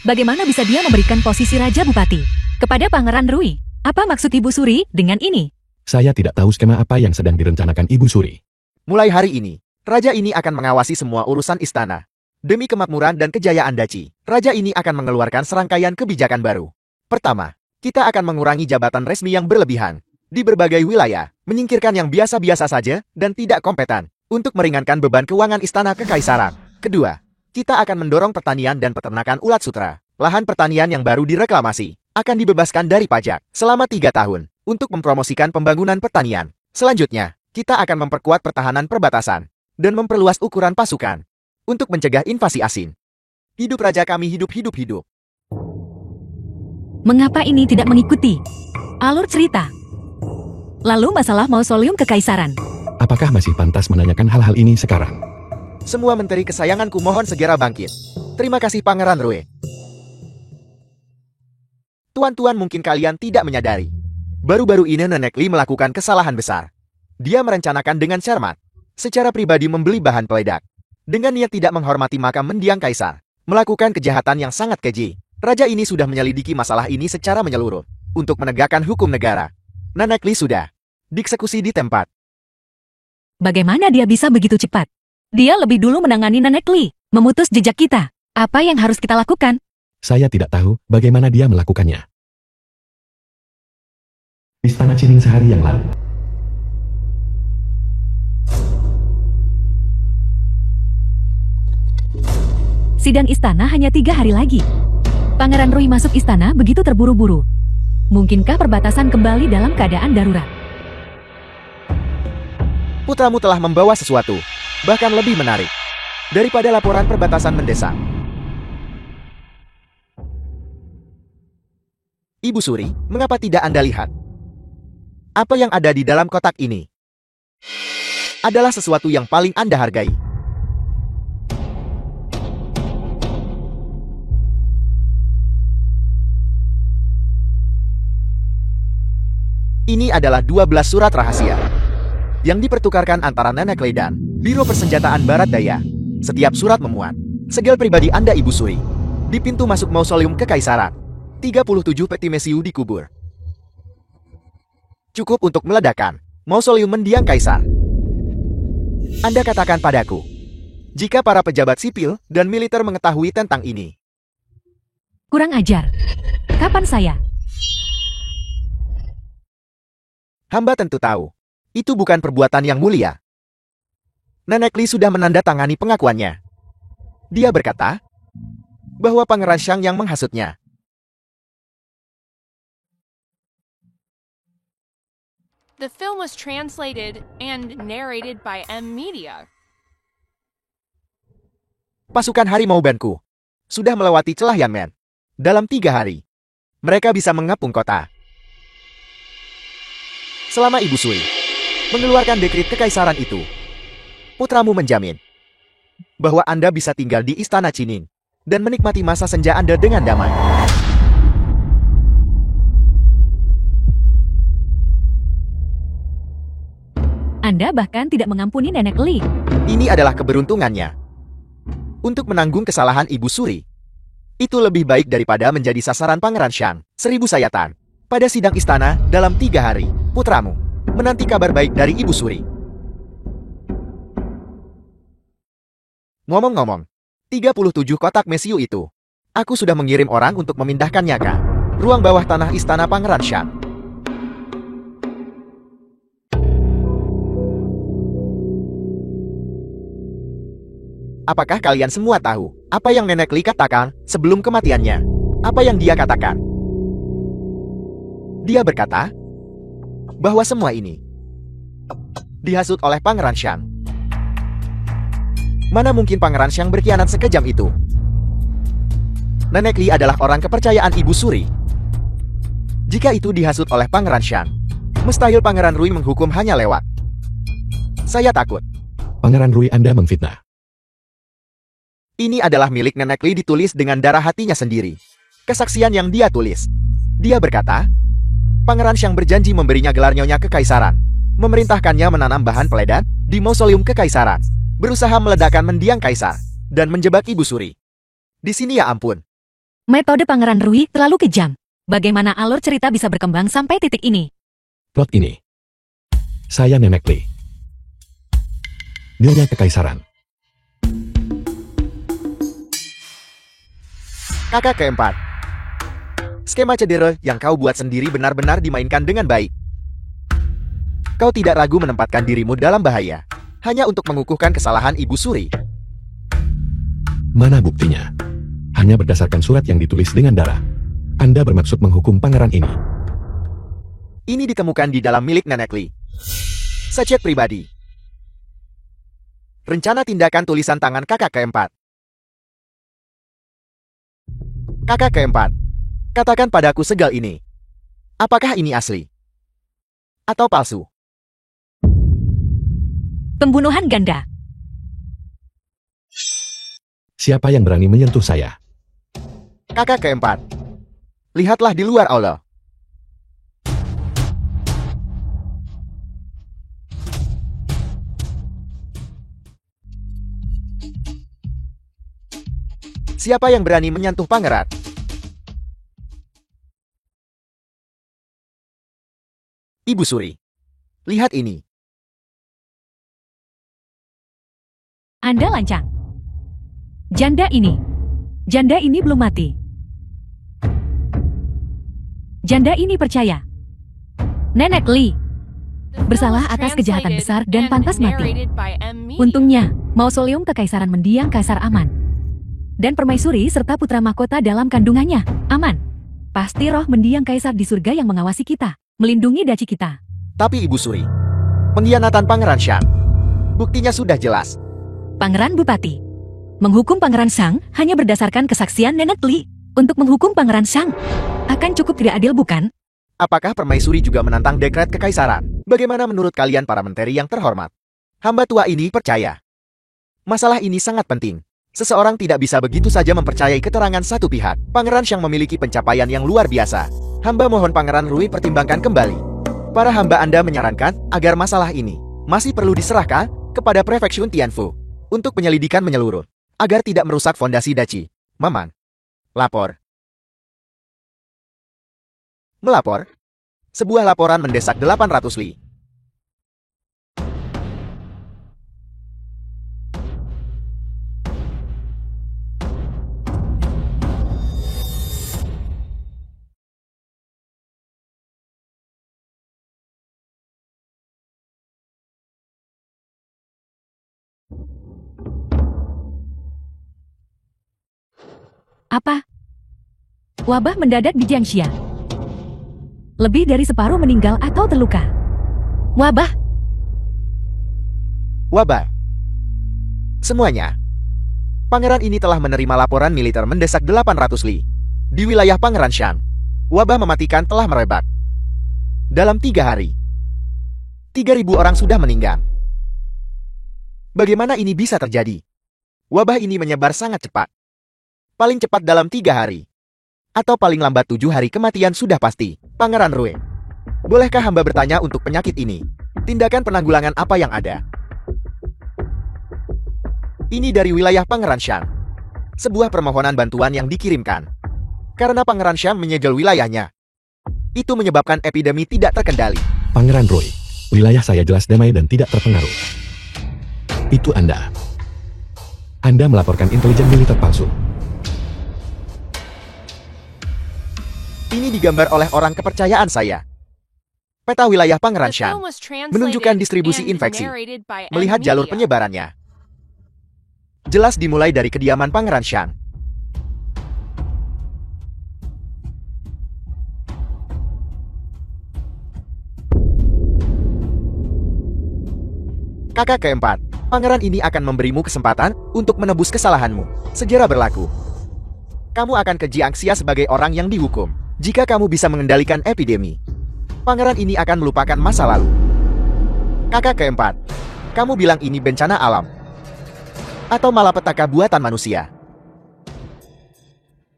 bagaimana bisa dia memberikan posisi Raja Bupati kepada Pangeran Rui? Apa maksud Ibu Suri dengan ini?
Saya tidak tahu skema apa yang sedang direncanakan Ibu Suri.
Mulai hari ini, Raja ini akan mengawasi semua urusan istana. Demi kemakmuran dan kejayaan Daci, Raja ini akan mengeluarkan serangkaian kebijakan baru. Pertama, kita akan mengurangi jabatan resmi yang berlebihan di berbagai wilayah, menyingkirkan yang biasa-biasa saja dan tidak kompeten, untuk meringankan beban keuangan istana kekaisaran. Kedua, kita akan mendorong pertanian dan peternakan ulat sutra. Lahan pertanian yang baru direklamasi akan dibebaskan dari pajak selama 3 tahun untuk mempromosikan pembangunan pertanian. Selanjutnya, kita akan memperkuat pertahanan perbatasan dan memperluas ukuran pasukan untuk mencegah invasi asing. Hidup raja kami hidup-hidup-hidup.
Mengapa ini tidak mengikuti alur cerita? Lalu masalah mausoleum kekaisaran.
Apakah masih pantas menanyakan hal-hal ini sekarang?
Semua menteri kesayanganku mohon segera bangkit. Terima kasih Pangeran Rui. Tuan-tuan, mungkin kalian tidak menyadari. Baru-baru ini Nenek Li melakukan kesalahan besar. Dia merencanakan dengan cermat, secara pribadi membeli bahan peledak. Dengan niat tidak menghormati makam mendiang kaisar, melakukan kejahatan yang sangat keji. Raja ini sudah menyelidiki masalah ini secara menyeluruh, untuk menegakkan hukum negara. Nenek Li sudah dieksekusi di tempat.
Bagaimana dia bisa begitu cepat? Dia lebih dulu menangani Nenek Li, memutus jejak kita. Apa yang harus kita lakukan?
Saya tidak tahu bagaimana dia melakukannya. Istana Cining sehari yang lalu.
Sidang istana hanya 3 hari lagi. Pangeran Rui masuk istana begitu terburu-buru. Mungkinkah perbatasan kembali dalam keadaan darurat?
Putramu telah membawa sesuatu, bahkan lebih menarik daripada laporan perbatasan mendesak. Ibu Suri, mengapa tidak Anda lihat? Apa yang ada di dalam kotak ini adalah sesuatu yang paling Anda hargai. Ini adalah 12 surat rahasia yang dipertukarkan antara Nenek Li dan Biro Persenjataan Barat Daya. Setiap surat memuat segel pribadi Anda Ibu Suri. Di pintu masuk mausoleum kekaisaran, 37 peti mesiu dikubur. Cukup untuk meledakkan mausoleum mendiang kaisar. Anda katakan padaku, jika para pejabat sipil dan militer mengetahui tentang ini.
Kurang ajar. Kapan saya?
Hamba tentu tahu, itu bukan perbuatan yang mulia. Nenek Li sudah menandatangani pengakuannya. Dia berkata bahwa Pangeran Shang yang menghasutnya.
The film was translated and narrated by M Media.
Pasukan Harimau Banku sudah melewati celah Yanmen. Dalam 3 hari, mereka bisa mengepung kota. Selama Ibu Sui mengeluarkan dekret kekaisaran itu, putramu menjamin bahwa Anda bisa tinggal di Istana Qinin dan menikmati masa senja Anda dengan damai.
Anda bahkan tidak mengampuni Nenek Li.
Ini adalah keberuntungannya. Untuk menanggung kesalahan Ibu Suri, itu lebih baik daripada menjadi sasaran Pangeran Shang, 1000 sayatan. Pada sidang istana, dalam 3 hari, putramu menanti kabar baik dari Ibu Suri. Ngomong-ngomong, 37 kotak mesiu itu, aku sudah mengirim orang untuk memindahkannya ke ruang bawah tanah istana Pangeran Shang. Apakah kalian semua tahu apa yang Nenek Li katakan sebelum kematiannya? Apa yang dia katakan? Dia berkata bahwa semua ini dihasut oleh Pangeran Shang. Mana mungkin Pangeran Shang berkhianat sekejam itu? Nenek Li adalah orang kepercayaan Ibu Suri. Jika itu dihasut oleh Pangeran Shang, mustahil Pangeran Rui menghukum hanya lewat. Saya takut.
Pangeran Rui, Anda memfitnah.
Ini adalah milik Nenek Li ditulis dengan darah hatinya sendiri. Kesaksian yang dia tulis. Dia berkata, Pangeran Shang berjanji memberinya gelar Nyonya Kekaisaran, memerintahkannya menanam bahan peledak di mausoleum Kekaisaran, berusaha meledakkan mendiang kaisar, dan menjebak Ibu Suri. Di sini ya ampun.
Metode Pangeran Rui terlalu kejam. Bagaimana alur cerita bisa berkembang sampai titik ini?
Plot ini. Saya Nenek Li. Nyonya Kekaisaran.
Kakak keempat. Skema cedera yang kau buat sendiri benar-benar dimainkan dengan baik. Kau tidak ragu menempatkan dirimu dalam bahaya, hanya untuk mengukuhkan kesalahan Ibu Suri.
Mana buktinya? Hanya berdasarkan surat yang ditulis dengan darah. Anda bermaksud menghukum pangeran ini.
Ini ditemukan di dalam milik Nenek Li. Sachet pribadi. Rencana tindakan tulisan tangan kakak keempat. Kakak keempat, katakan padaku segel ini. Apakah ini asli? Atau palsu?
Pembunuhan ganda.
Siapa yang berani menyentuh saya?
Kakak keempat, lihatlah di luar aula. Siapa yang berani menyentuh pangeran? Ibu Suri, lihat ini.
Anda lancang. Janda ini belum mati. Janda ini percaya. Nenek Li bersalah atas kejahatan besar dan pantas mati. Untungnya, mausoleum Kekaisaran mendiang Kaisar aman. Dan permaisuri serta putra mahkota dalam kandungannya aman. Pasti roh mendiang Kaisar di surga yang mengawasi kita, melindungi daci kita.
Tapi Ibu Suri, pengkhianatan Pangeran Shang, buktinya sudah jelas.
Pangeran Bupati menghukum Pangeran Shang hanya berdasarkan kesaksian Nenek Li. Untuk menghukum Pangeran Shang akan cukup tidak adil, bukan?
Apakah permaisuri juga menantang dekret kekaisaran? Bagaimana menurut kalian para menteri yang terhormat? Hamba tua ini percaya. Masalah ini sangat penting. Seseorang tidak bisa begitu saja mempercayai keterangan satu pihak. Pangeran Shang memiliki pencapaian yang luar biasa. Hamba mohon Pangeran Rui pertimbangkan kembali. Para hamba Anda menyarankan agar masalah ini masih perlu diserahkan kepada Prefektur Tianfu untuk penyelidikan menyeluruh, agar tidak merusak fondasi Daci. Maman. Lapor. Melapor. Sebuah laporan mendesak 800 li.
Apa? Wabah mendadak di Jiangxia. Lebih dari separuh meninggal atau terluka. Wabah.
Wabah. Semuanya. Pangeran ini telah menerima laporan militer mendesak 800 li. Di wilayah Pangeran Shang, wabah mematikan telah merebak. Dalam 3 hari, 3.000 orang sudah meninggal. Bagaimana ini bisa terjadi? Wabah ini menyebar sangat cepat. Paling cepat dalam 3 hari. Atau paling lambat 7 hari kematian sudah pasti. Pangeran Rue, bolehkah hamba bertanya untuk penyakit ini? Tindakan penanggulangan apa yang ada? Ini dari wilayah Pangeran Shang. Sebuah permohonan bantuan yang dikirimkan. Karena Pangeran Shang menyegel wilayahnya. Itu menyebabkan epidemi tidak terkendali.
Pangeran Roy, wilayah saya jelas damai dan tidak terpengaruh. Itu Anda. Anda melaporkan intelijen militer palsu.
Ini digambar oleh orang kepercayaan saya. Peta wilayah Pangeran
The
Shang
film was translated
menunjukkan distribusi
and
infeksi.
narrated by
Melihat jalur
M-Media.
penyebarannya. Jelas dimulai dari kediaman Pangeran Shang. Kakak keempat, pangeran ini akan memberimu kesempatan untuk menebus kesalahanmu. Segera berlaku. Kamu akan ke Jiangxia sebagai orang yang dihukum. Jika kamu bisa mengendalikan epidemi, pangeran ini akan melupakan masa lalu. Kakak keempat, kamu bilang ini bencana alam atau malapetaka buatan manusia.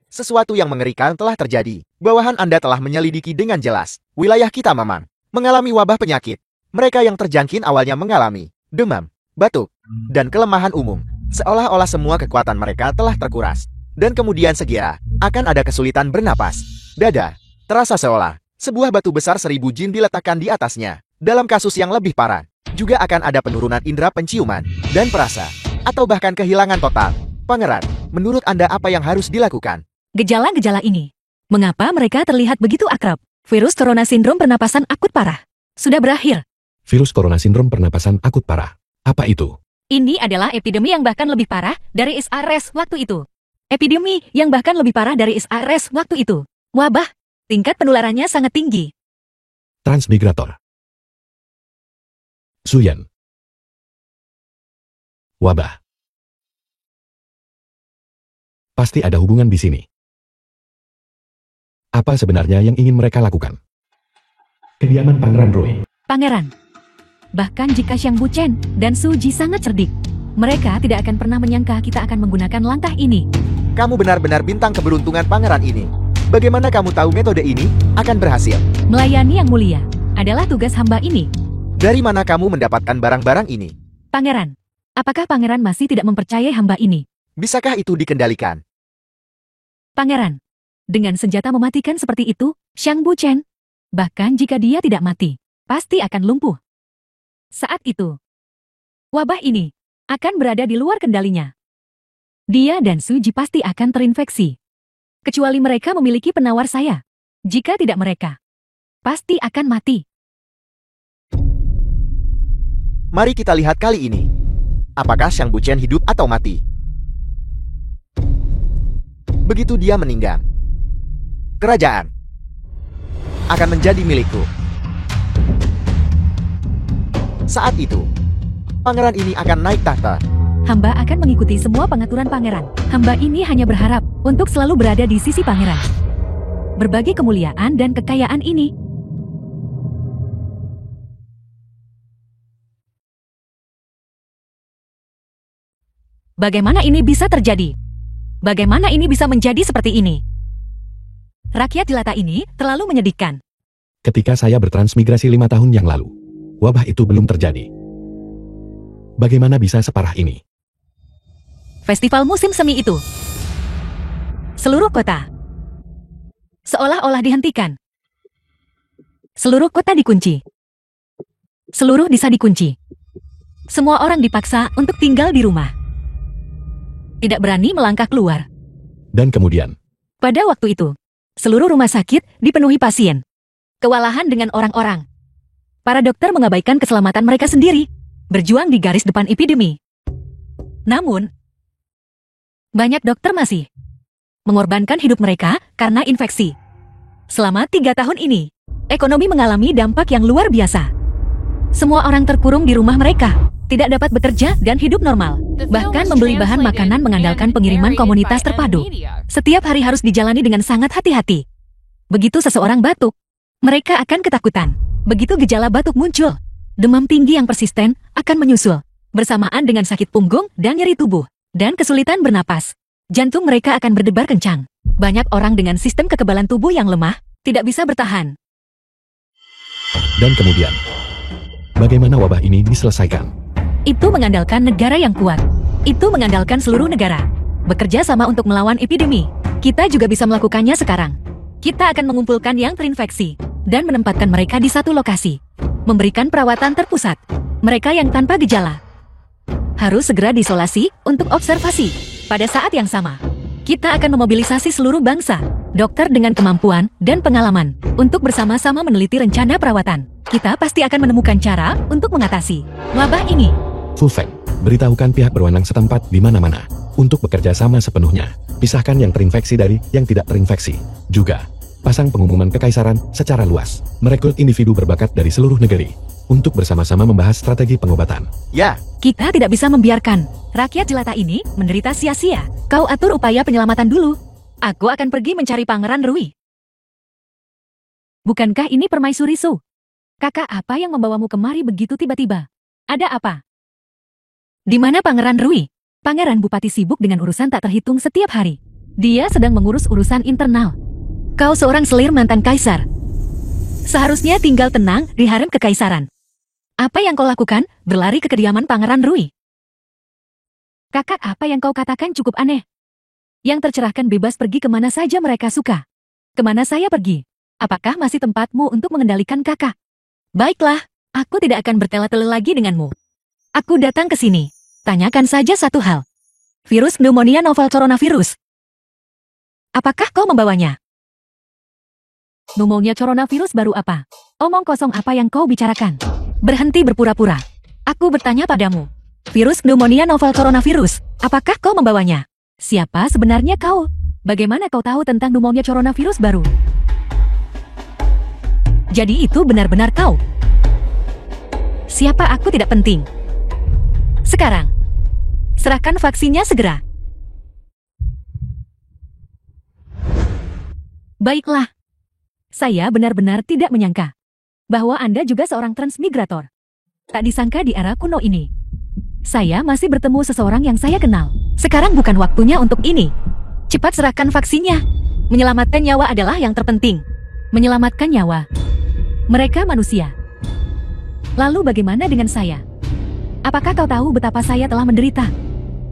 Sesuatu yang mengerikan telah terjadi. Bawahan Anda telah menyelidiki dengan jelas. Wilayah kita memang mengalami wabah penyakit. Mereka yang terjangkit awalnya mengalami demam, batuk, dan kelemahan umum. Seolah-olah semua kekuatan mereka telah terkuras. Dan kemudian segera akan ada kesulitan bernapas. Dada terasa seolah sebuah batu besar 1000 jin diletakkan di atasnya. Dalam kasus yang lebih parah, juga akan ada penurunan indera penciuman dan perasa, atau bahkan kehilangan total. Pangeran, menurut Anda apa yang harus dilakukan?
Gejala-gejala ini. Mengapa mereka terlihat begitu akrab? Virus corona sindrom pernapasan akut parah. Sudah berakhir.
Virus corona sindrom pernapasan akut parah. Apa itu?
Ini adalah epidemi yang bahkan lebih parah dari SARS waktu itu. Epidemi yang bahkan lebih parah dari SARS waktu itu. Wabah. Tingkat penularannya sangat tinggi.
Transmigrator. Suyan. Wabah. Pasti ada hubungan di sini. Apa sebenarnya yang ingin mereka lakukan? Kediaman Pangeran Roy.
Pangeran. Bahkan jika Xiang Buchen dan Su Ji sangat cerdik, mereka tidak akan pernah menyangka kita akan menggunakan langkah ini.
Kamu benar-benar bintang keberuntungan pangeran ini. Bagaimana kamu tahu metode ini akan berhasil?
Melayani yang mulia adalah tugas hamba ini.
Dari mana kamu mendapatkan barang-barang ini?
Pangeran, apakah pangeran masih tidak mempercayai hamba ini?
Bisakah itu dikendalikan?
Pangeran, dengan senjata mematikan seperti itu, Xiang Buchen, bahkan jika dia tidak mati, pasti akan lumpuh. Saat itu, wabah ini akan berada di luar kendalinya. Dia dan Su Ji pasti akan terinfeksi. Kecuali mereka memiliki penawar saya. Jika tidak mereka, pasti akan mati.
Mari kita lihat kali ini. Apakah Xiang Buchen hidup atau mati? Begitu dia meninggal, kerajaan akan menjadi milikku. Saat itu, pangeran ini akan naik tahta.
Hamba akan mengikuti semua pengaturan pangeran. Hamba ini hanya berharap untuk selalu berada di sisi pangeran. Berbagi kemuliaan dan kekayaan ini. Bagaimana ini bisa terjadi? Bagaimana ini bisa menjadi seperti ini? Rakyat jelata ini terlalu menyedihkan.
Ketika saya bertransmigrasi 5 tahun yang lalu, wabah itu belum terjadi. Bagaimana bisa separah ini?
Festival musim semi itu. Seluruh kota seolah-olah dihentikan. Seluruh kota dikunci. Seluruh desa dikunci. Semua orang dipaksa untuk tinggal di rumah. Tidak berani melangkah keluar.
Dan kemudian,
Pada waktu itu, seluruh rumah sakit dipenuhi pasien. Kewalahan dengan orang-orang. Para dokter mengabaikan keselamatan mereka sendiri, berjuang di garis depan epidemi. Namun, banyak dokter masih mengorbankan hidup mereka karena infeksi. Selama 3 tahun ini, ekonomi mengalami dampak yang luar biasa. Semua orang terkurung di rumah mereka, tidak dapat bekerja dan hidup normal. Bahkan membeli bahan makanan mengandalkan pengiriman komunitas terpadu. Setiap hari harus dijalani dengan sangat hati-hati. Begitu seseorang batuk, mereka akan ketakutan. Begitu gejala batuk muncul, demam tinggi yang persisten akan menyusul. bersamaan dengan sakit punggung dan nyeri tubuh, dan kesulitan bernapas. Jantung mereka akan berdebar kencang. Banyak orang dengan sistem kekebalan tubuh yang lemah, tidak bisa bertahan.
Dan kemudian, bagaimana wabah ini diselesaikan?
Itu mengandalkan negara yang kuat. Itu mengandalkan seluruh negara bekerja sama untuk melawan epidemi. Kita juga bisa melakukannya sekarang. Kita akan mengumpulkan yang terinfeksi dan menempatkan mereka di satu lokasi. Memberikan perawatan terpusat. Mereka yang tanpa gejala harus segera diisolasi untuk observasi. Pada saat yang sama, kita akan memobilisasi seluruh bangsa, dokter dengan kemampuan dan pengalaman, untuk bersama-sama meneliti rencana perawatan. Kita pasti akan menemukan cara untuk mengatasi wabah ini.
Fu Feng, beritahukan pihak berwenang setempat di mana-mana untuk bekerja sama sepenuhnya. Pisahkan yang terinfeksi dari yang tidak terinfeksi. Juga, pasang pengumuman kekaisaran secara luas. Merekrut individu berbakat dari seluruh negeri untuk bersama-sama membahas strategi pengobatan.
Ya,
Kita tidak bisa membiarkan rakyat jelata ini menderita sia-sia. Kau atur upaya penyelamatan dulu. Aku akan pergi mencari Pangeran Rui. Bukankah ini permaisuri Su? Kakak apa yang membawamu kemari begitu tiba-tiba? Ada apa? Di mana Pangeran Rui? Pangeran Bupati sibuk dengan urusan tak terhitung setiap hari. Dia sedang mengurus urusan internal. Kau seorang selir mantan kaisar. Seharusnya tinggal tenang di harem kekaisaran. Apa yang kau lakukan? Berlari ke kediaman Pangeran Rui. Kakak, apa yang kau katakan cukup aneh. Yang tercerahkan bebas pergi kemana saja mereka suka. Kemana saya pergi? Apakah masih tempatmu untuk mengendalikan kakak? Baiklah, aku tidak akan bertele-tele lagi denganmu. Aku datang ke sini. Tanyakan saja satu hal. Virus pneumonia novel coronavirus. Apakah kau membawanya? Pneumonia coronavirus baru apa? Omong kosong apa yang kau bicarakan? Berhenti berpura-pura. Aku bertanya padamu. Virus pneumonia novel coronavirus. Apakah kau membawanya? Siapa sebenarnya kau? Bagaimana kau tahu tentang pneumonia coronavirus baru? Jadi itu benar-benar kau? Siapa aku tidak penting. Sekarang, serahkan vaksinnya segera. Baiklah. Saya benar-benar tidak menyangka bahwa Anda juga seorang transmigrator. Tak disangka di era kuno ini, saya masih bertemu seseorang yang saya kenal. Sekarang bukan waktunya untuk ini. Cepat serahkan vaksinnya. Menyelamatkan nyawa adalah yang terpenting. Menyelamatkan nyawa. Mereka manusia. Lalu bagaimana dengan saya? Apakah kau tahu betapa saya telah menderita?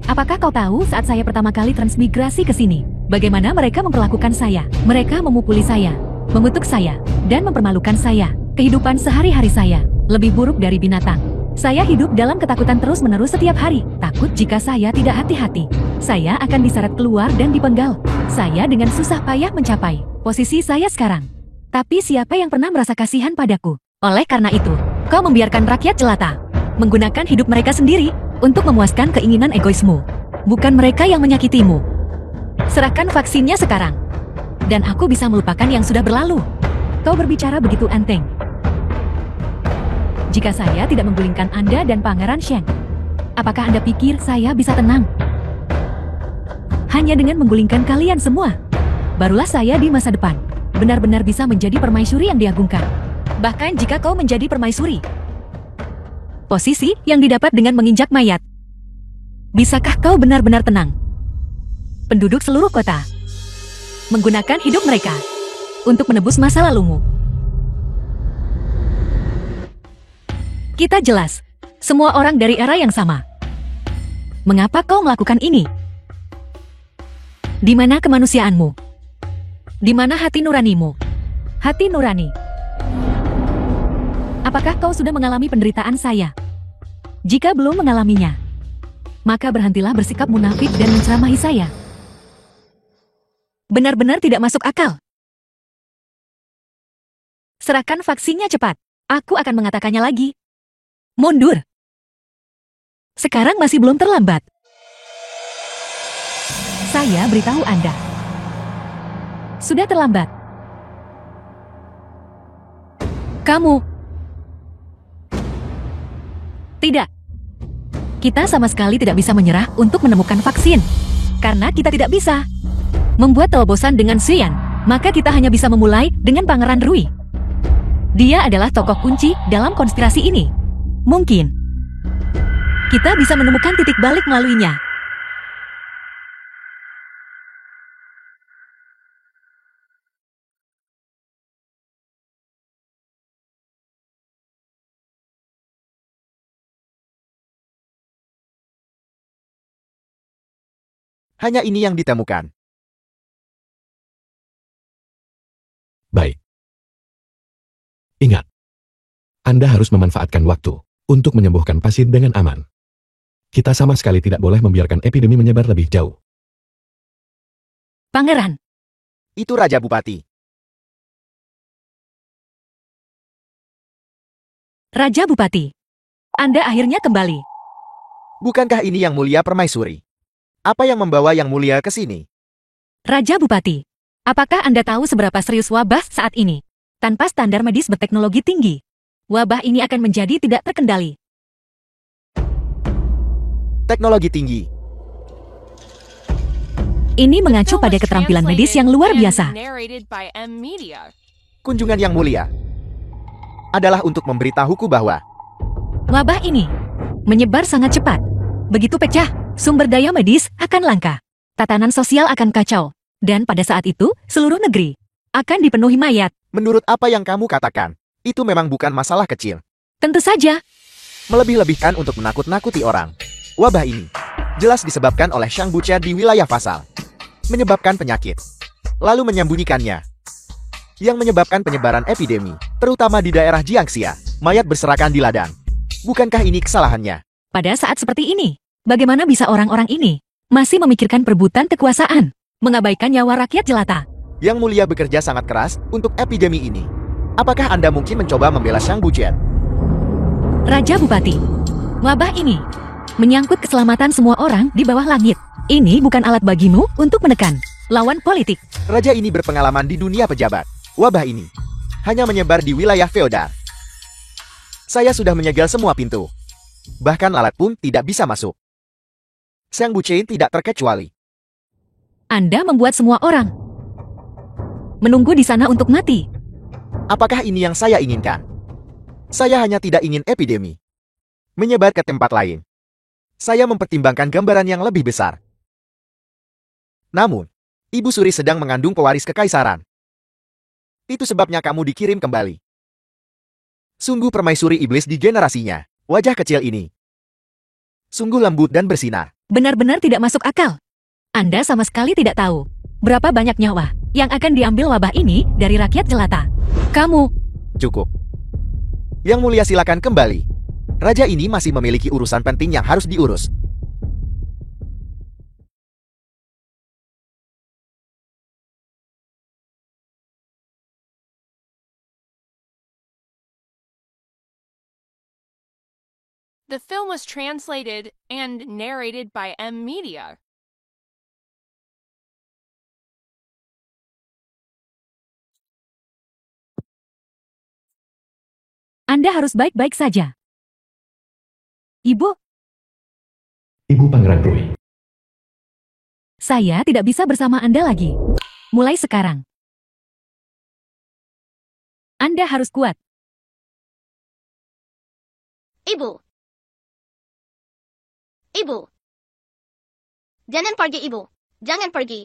Apakah kau tahu saat saya pertama kali transmigrasi ke sini, bagaimana mereka memperlakukan saya? Mereka memukuli saya, mengutuk saya, dan mempermalukan saya. Kehidupan sehari-hari saya lebih buruk dari binatang. Saya hidup dalam ketakutan terus-menerus setiap hari. Takut jika saya tidak hati-hati, saya akan diseret keluar dan dipenggal. Saya dengan susah payah mencapai posisi saya sekarang. Tapi siapa yang pernah merasa kasihan padaku? Oleh karena itu, kau membiarkan rakyat jelata menggunakan hidup mereka sendiri untuk memuaskan keinginan egoismu. Bukan mereka yang menyakitimu. Serahkan vaksinnya sekarang. Dan aku bisa melupakan yang sudah berlalu. Kau berbicara begitu enteng. Jika saya tidak menggulingkan Anda dan Pangeran Sheng, apakah Anda pikir saya bisa tenang? Hanya dengan menggulingkan kalian semua, barulah saya di masa depan benar-benar bisa menjadi permaisuri yang diagungkan. Bahkan jika kau menjadi permaisuri, posisi yang didapat dengan menginjak mayat. Bisakah kau benar-benar tenang? Penduduk seluruh kota menggunakan hidup mereka untuk menebus masa lalumu. Kita jelas, semua orang dari era yang sama. Mengapa kau melakukan ini? Di mana kemanusiaanmu? Di mana hati nuranimu? Hati nurani. Apakah kau sudah mengalami penderitaan saya? Jika belum mengalaminya, maka berhentilah bersikap munafik dan menceramahi saya. Benar-benar tidak masuk akal. Serahkan vaksinnya cepat. Aku akan mengatakannya lagi. Mundur. Sekarang masih belum terlambat. Saya beritahu Anda. Sudah terlambat. Kamu. Tidak. Kita sama sekali tidak bisa menyerah untuk menemukan vaksin. Karena kita tidak bisa membuat terobosan dengan Xian, maka kita hanya bisa memulai dengan Pangeran Rui. Dia adalah tokoh kunci dalam konspirasi ini. Mungkin Kita bisa menemukan titik balik melaluinya.
Hanya ini yang ditemukan.
Baik. Ingat, Anda harus memanfaatkan waktu untuk menyembuhkan pasien dengan aman. Kita sama sekali tidak boleh membiarkan epidemi menyebar lebih jauh.
Pangeran,
Itu Raja Bupati.
Raja Bupati. Anda akhirnya kembali.
Bukankah ini Yang Mulia Permaisuri? Apa yang membawa Yang Mulia ke sini?
Raja Bupati, apakah Anda tahu seberapa serius wabah saat ini? Tanpa standar medis berteknologi tinggi, wabah ini akan menjadi tidak terkendali.
Teknologi tinggi.
Ini mengacu pada keterampilan medis yang luar biasa.
Kunjungan Yang Mulia adalah untuk memberitahuku bahwa
Wabah ini menyebar sangat cepat. Begitu pecah, sumber daya medis akan langka. Tatanan sosial akan kacau. Dan pada saat itu, seluruh negeri akan dipenuhi mayat.
menurut apa yang kamu katakan, itu memang bukan masalah kecil.
Tentu saja,
Melebih-lebihkan untuk menakut-nakuti orang. Wabah ini jelas disebabkan oleh Shang Buche di wilayah Fasal. Menyebabkan penyakit, lalu menyembunyikannya. Yang menyebabkan penyebaran epidemi, terutama di daerah Jiangxia, mayat berserakan di ladang. Bukankah ini kesalahannya?
pada saat seperti ini, bagaimana bisa orang-orang ini masih memikirkan perebutan kekuasaan, mengabaikan nyawa rakyat jelata?
Yang Mulia bekerja sangat keras untuk epidemi ini. Apakah Anda mungkin mencoba membela Shang Buche?
Raja Bupati, wabah ini menyangkut keselamatan semua orang di bawah langit. Ini bukan alat bagimu untuk menekan lawan politik.
Raja ini berpengalaman di dunia pejabat. Wabah ini hanya menyebar di wilayah feodal. Saya sudah menyegel semua pintu. Bahkan alat pun tidak bisa masuk. Shang Buche tidak terkecuali.
Anda membuat semua orang menunggu di sana untuk mati.
Apakah ini yang saya inginkan? Saya hanya tidak ingin epidemi menyebar ke tempat lain. Saya mempertimbangkan gambaran yang lebih besar. Namun, Ibu Suri sedang mengandung pewaris kekaisaran. Itu sebabnya kamu dikirim kembali. Sungguh permaisuri iblis di generasinya. Wajah kecil ini sungguh lembut dan bersinar.
Benar-benar tidak masuk akal. Anda sama sekali tidak tahu berapa banyak nyawa yang akan diambil wabah ini dari rakyat jelata. Kamu,
Cukup. Yang Mulia silakan kembali. Raja ini masih memiliki urusan penting yang harus diurus.
The film was translated and narrated by M Media.
Anda harus baik-baik saja. Ibu,
Ibu Pangeran Rui.
saya tidak bisa bersama Anda lagi. Mulai sekarang, Anda harus kuat.
Ibu. Ibu. Jangan pergi, Ibu. Jangan pergi.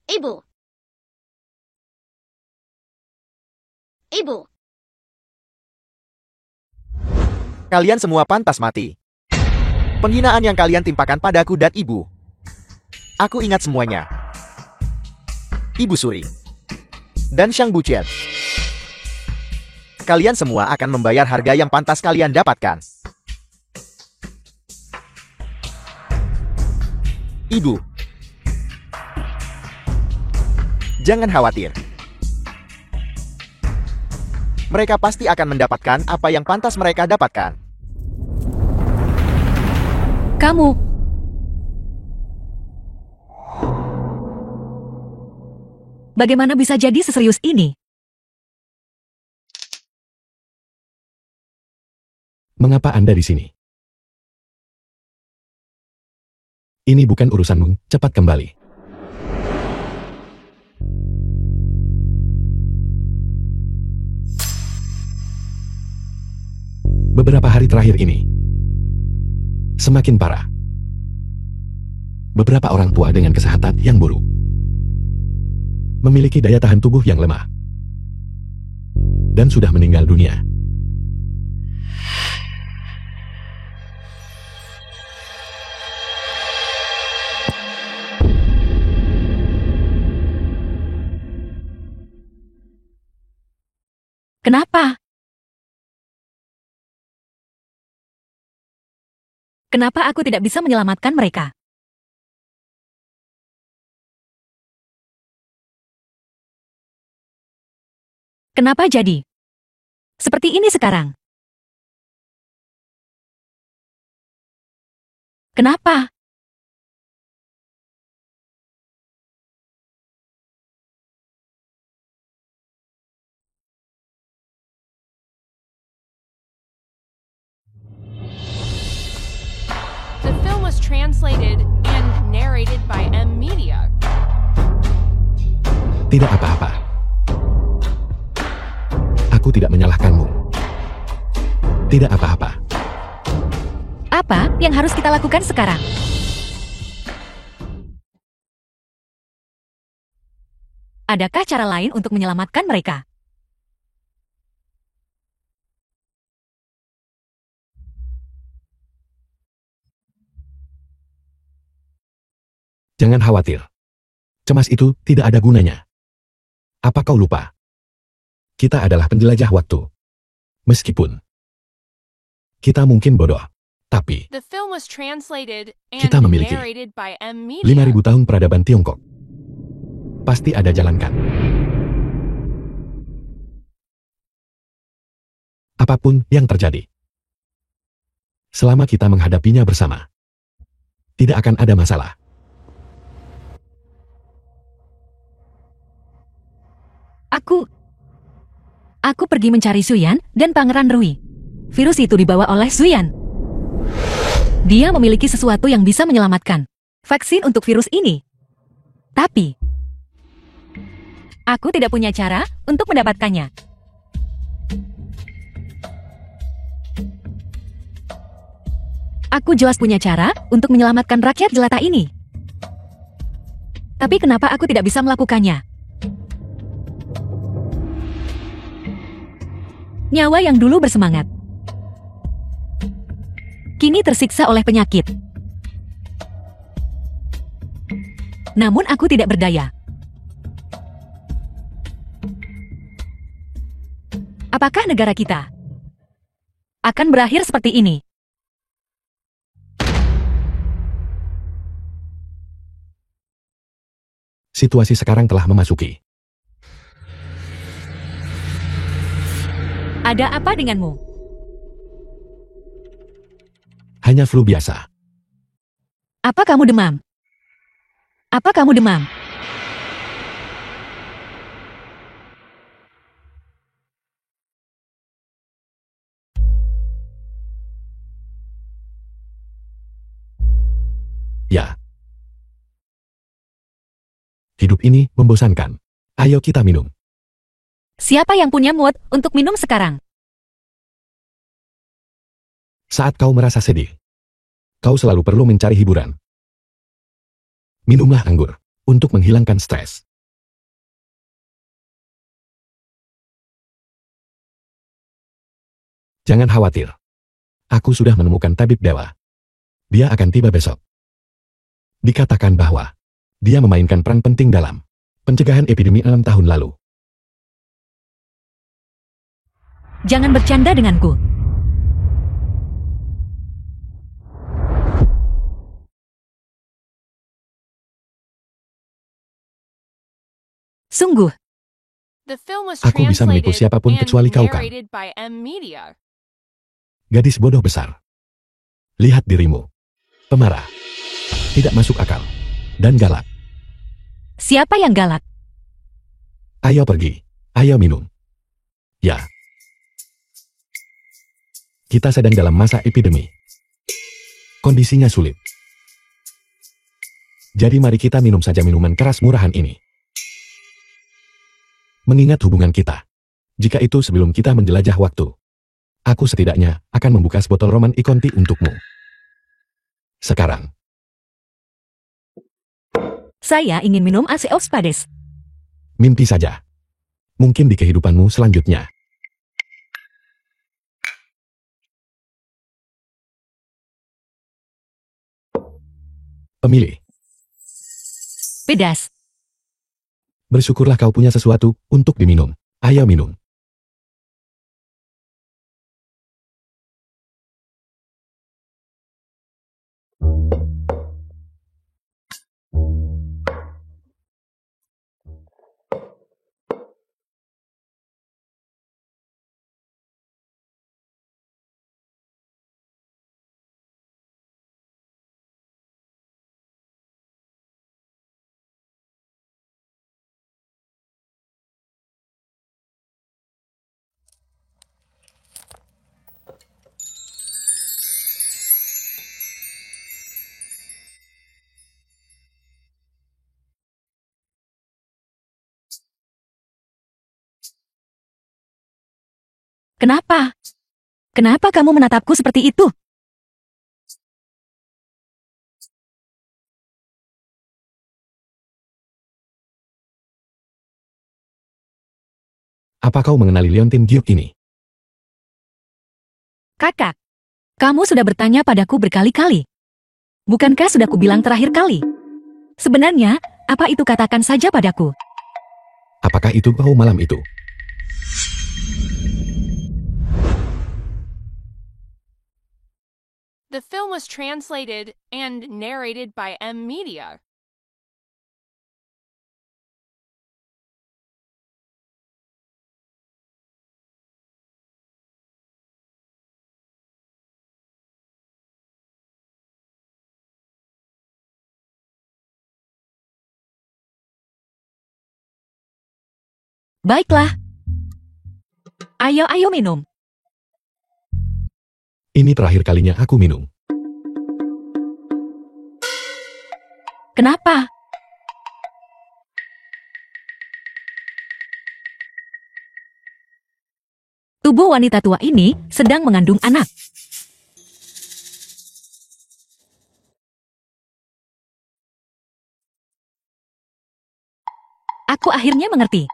Ibu. Ibu.
Kalian semua pantas mati. Penghinaan yang kalian timpakan padaku dan ibu. Aku ingat semuanya. Ibu Suri. Dan Shang Buche. Kalian semua akan membayar harga yang pantas kalian dapatkan. Ibu. Jangan khawatir. Mereka pasti akan mendapatkan apa yang pantas mereka dapatkan.
Kamu, bagaimana bisa jadi seserius ini?
Mengapa Anda di sini? Ini bukan urusanmu, cepat kembali. Beberapa hari terakhir ini semakin parah. Beberapa orang tua dengan kesehatan yang buruk memiliki daya tahan tubuh yang lemah dan sudah meninggal dunia.
Kenapa? Kenapa aku tidak bisa menyelamatkan mereka? Kenapa jadi seperti ini sekarang? Kenapa?
The film was translated and narrated by M Media.
Tidak apa-apa. Aku tidak menyalahkanmu. Tidak apa-apa.
Apa yang harus kita lakukan sekarang? Adakah cara lain untuk menyelamatkan mereka?
Jangan khawatir. Cemas itu tidak ada gunanya. Apa kau lupa? Kita adalah penjelajah waktu. Meskipun kita mungkin bodoh, tapi
The film was translated and
Kita memiliki
narrated by M Media.
5.000 tahun peradaban Tiongkok. Pasti ada jalan kan? Apapun yang terjadi, selama kita menghadapinya bersama, tidak akan ada masalah.
Aku pergi mencari Zuyan dan Pangeran Rui. Virus itu dibawa oleh Zuyan. Dia memiliki sesuatu yang bisa menyelamatkan vaksin untuk virus ini. Tapi aku tidak punya cara untuk mendapatkannya. Aku jelas punya cara untuk menyelamatkan rakyat jelata ini. Tapi kenapa aku tidak bisa melakukannya? Nyawa yang dulu bersemangat, kini tersiksa oleh penyakit. Namun aku tidak berdaya. Apakah negara kita akan berakhir seperti ini?
Situasi sekarang telah memasuki.
Ada apa denganmu?
Hanya flu biasa.
Apa kamu demam? Apa kamu demam?
Ya. Hidup ini membosankan. Ayo kita minum.
Siapa yang punya mood untuk minum sekarang?
Saat kau merasa sedih, kau selalu perlu mencari hiburan. Minumlah anggur untuk menghilangkan stres. Jangan khawatir. Aku sudah menemukan tabib dewa. Dia akan tiba besok. Dikatakan bahwa dia memainkan peran penting dalam pencegahan epidemi 6 tahun lalu.
Jangan bercanda denganku. Sungguh,
The film was
Aku bisa menipu
translated
siapapun
and
kecuali kau, Kang.
narrated by M Media.
Gadis bodoh besar. Lihat dirimu. Pemarah. Tidak masuk akal. Dan galak.
siapa yang galak?
Ayo pergi. Ayo minum. Ya. Kita sedang dalam masa epidemi. Kondisinya sulit. Jadi mari kita minum saja minuman keras murahan ini. Mengingat hubungan kita. Jika itu sebelum kita menjelajah waktu. Aku setidaknya akan membuka sebotol Roman I Conti untukmu. Sekarang.
Saya ingin minum Ace of Spades.
Mimpi saja. Mungkin di kehidupanmu selanjutnya. Pemilih.
Pedas.
Bersyukurlah kau punya sesuatu untuk diminum. Ayo minum.
Kenapa? Kenapa kamu menatapku seperti itu?
Apa kau mengenali Leontin Duke ini?
Kakak, kamu sudah bertanya padaku berkali-kali. Bukankah sudah kubilang terakhir kali? Sebenarnya, apa itu katakan saja padaku?
Apakah itu kau malam itu?
The film was translated and narrated by M Media.
Baiklah. Ayo minum.
Ini terakhir kalinya aku minum.
Kenapa? Tubuh wanita tua ini sedang mengandung anak. Aku akhirnya mengerti.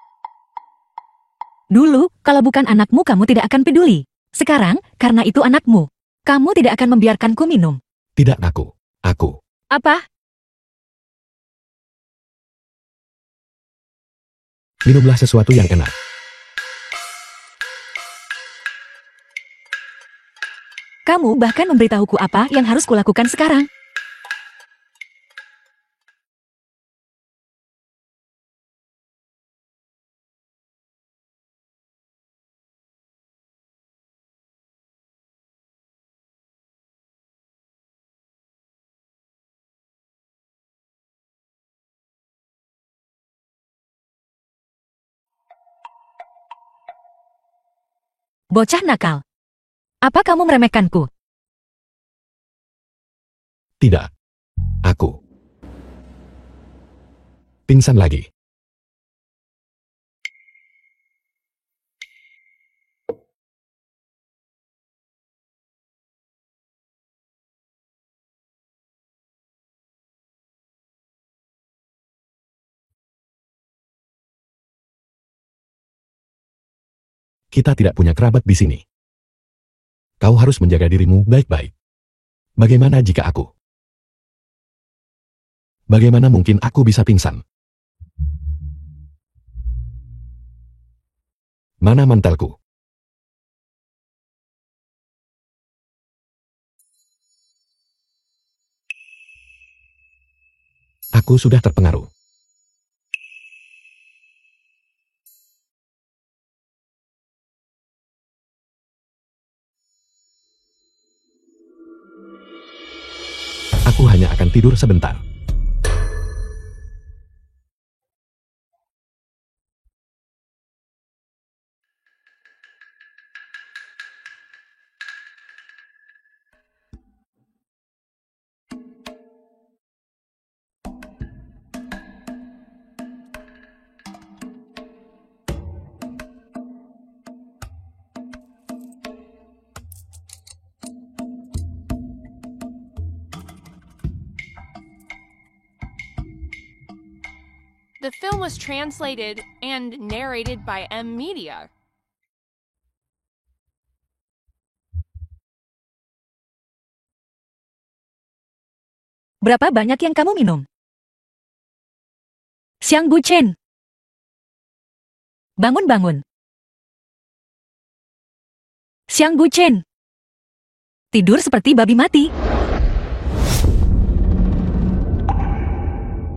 Dulu, kalau bukan anakmu kamu tidak akan peduli. Sekarang, karena itu anakmu, kamu tidak akan membiarkanku minum.
Tidak aku. Aku.
Apa?
Minumlah sesuatu yang enak.
Kamu bahkan memberitahuku apa yang harus kulakukan sekarang. Bocah nakal. Apa kamu meremehkanku?
Tidak. Aku. Pingsan lagi. Kita tidak punya kerabat di sini. Kau harus menjaga dirimu baik-baik. Bagaimana jika aku? Bagaimana mungkin aku bisa pingsan? Mana mantelku? Aku sudah terpengaruh. Aku hanya akan tidur sebentar.
The film was translated and narrated by M Media.
Berapa banyak yang kamu minum? Xiang Buchen. Bangun. Xiang Buchen. Tidur seperti babi mati.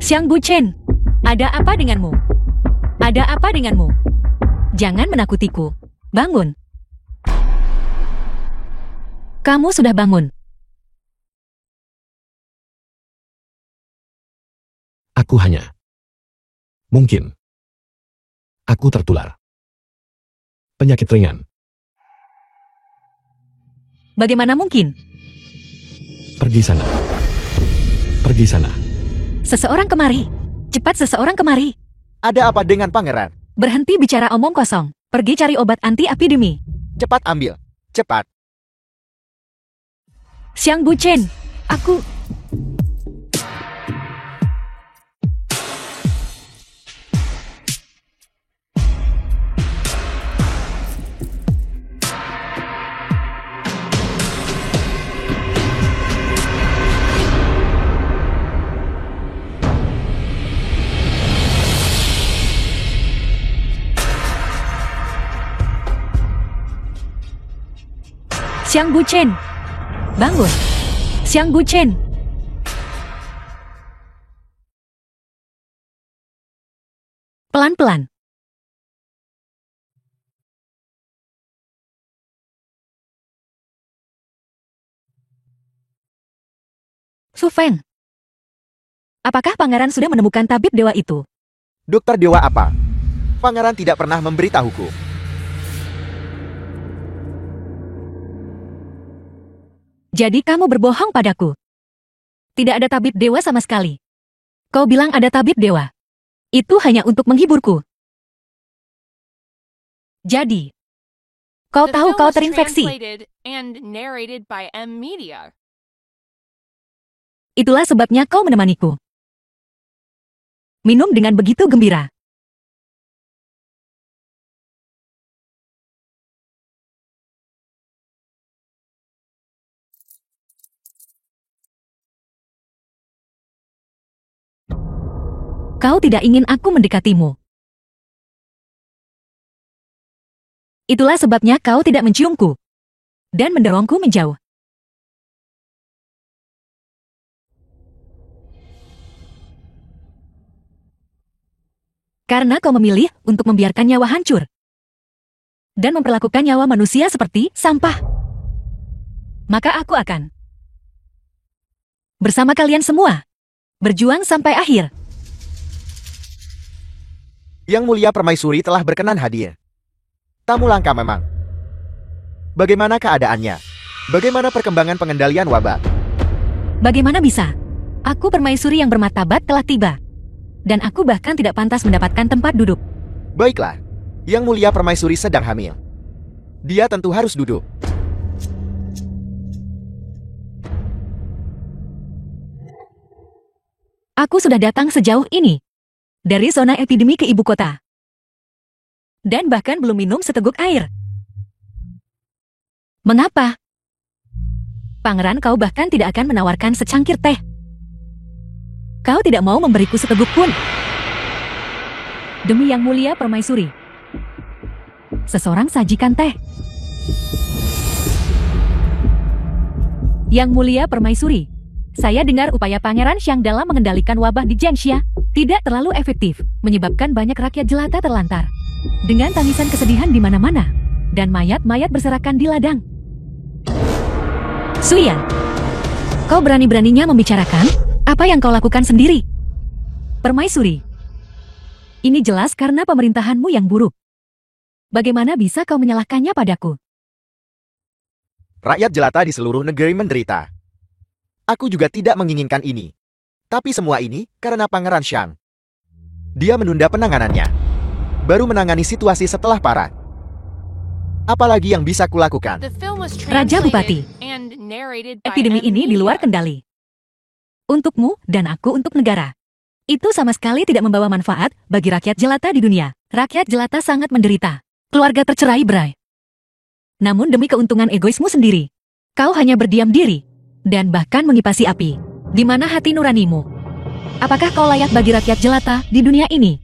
Xiang Buchen. Ada apa denganmu? Ada apa denganmu? Jangan menakutiku. Bangun. Kamu sudah bangun.
Aku hanya. Mungkin. Aku tertular. Penyakit ringan.
Bagaimana mungkin?
Pergi sana. Pergi sana.
Seseorang kemari. Cepat seseorang kemari.
Ada apa dengan pangeran?
Berhenti bicara omong kosong. Pergi cari obat anti-epidemi.
Cepat ambil. Cepat.
Xiang Buchen. Aku... Xiang Buchen. Bangun. Xiang Buchen. Pelan-pelan. Su Feng. Apakah pangeran sudah menemukan tabib dewa itu?
Dokter dewa apa? Pangeran tidak pernah memberitahuku.
Jadi kamu berbohong padaku. Tidak ada tabib dewa sama sekali. Kau bilang ada tabib dewa. Itu hanya untuk menghiburku. Jadi, kau
The
tahu
film
kau
was
terinfeksi.
translated and narrated by M Media.
Itulah sebabnya kau menemaniku. Minum dengan begitu gembira. Kau tidak ingin aku mendekatimu. Itulah sebabnya kau tidak menciumku dan mendorongku menjauh. Karena kau memilih untuk membiarkan nyawa hancur dan memperlakukan nyawa manusia seperti sampah. Maka aku akan bersama kalian semua berjuang sampai akhir.
Yang Mulia Permaisuri telah berkenan hadir. Tamu langka memang. Bagaimana keadaannya? Bagaimana perkembangan pengendalian wabah?
Bagaimana bisa? Aku permaisuri yang bermartabat telah tiba. Dan aku bahkan tidak pantas mendapatkan tempat duduk.
Baiklah. Yang Mulia Permaisuri sedang hamil. Dia tentu harus duduk.
Aku sudah datang sejauh ini. Dari zona epidemi ke ibu kota. Dan bahkan belum minum seteguk air. Mengapa? Pangeran, kau bahkan tidak akan menawarkan secangkir teh. Kau tidak mau memberiku seteguk pun. Demi Yang Mulia Permaisuri. Seseorang sajikan teh. Yang Mulia Permaisuri. Saya dengar upaya Pangeran Xiang dalam mengendalikan wabah di Jiangxia tidak terlalu efektif, menyebabkan banyak rakyat jelata terlantar. Dengan tangisan kesedihan di mana-mana, dan mayat-mayat berserakan di ladang. Suyan, kau berani-beraninya membicarakan apa yang kau lakukan sendiri? Permaisuri, ini jelas karena pemerintahanmu yang buruk. Bagaimana bisa kau menyalahkannya padaku?
Rakyat jelata di seluruh negeri menderita. Aku juga tidak menginginkan ini. Tapi semua ini karena Pangeran Xiang. Dia menunda penanganannya. Baru menangani situasi setelah parah. Apalagi yang bisa kulakukan?
Raja Bupati, epidemi ini di luar kendali. Untukmu dan aku untuk negara. Itu sama sekali tidak membawa manfaat bagi rakyat jelata di dunia. Rakyat jelata sangat menderita. Keluarga tercerai berai. Namun demi keuntungan egoismu sendiri, kau hanya berdiam diri dan bahkan mengipasi api. Di mana hati nuranimu? Apakah kau layak bagi rakyat jelata di dunia ini?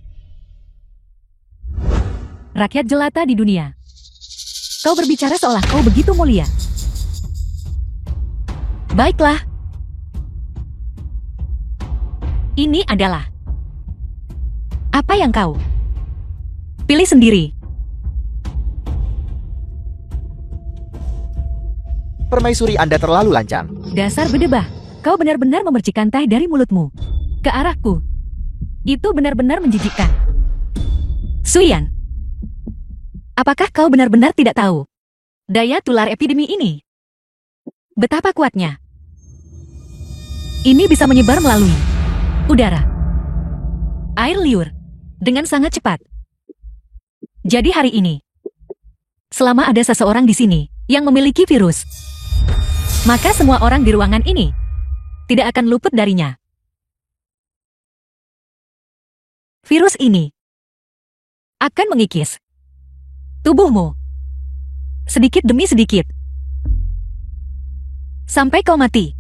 Rakyat jelata di dunia. Kau berbicara seolah kau begitu mulia. Baiklah. Ini adalah apa yang kau pilih sendiri.
Permaisuri Anda terlalu lancang.
Dasar bedebah, kau benar-benar memercikan teh dari mulutmu ke arahku. Itu benar-benar menjijikkan. Suyan, apakah kau benar-benar tidak tahu daya tular epidemi ini? Betapa kuatnya. Ini bisa menyebar melalui udara, air liur, dengan sangat cepat. Jadi hari ini, selama ada seseorang di sini yang memiliki virus, maka semua orang di ruangan ini tidak akan luput darinya. Virus ini akan mengikis tubuhmu sedikit demi sedikit sampai kau mati.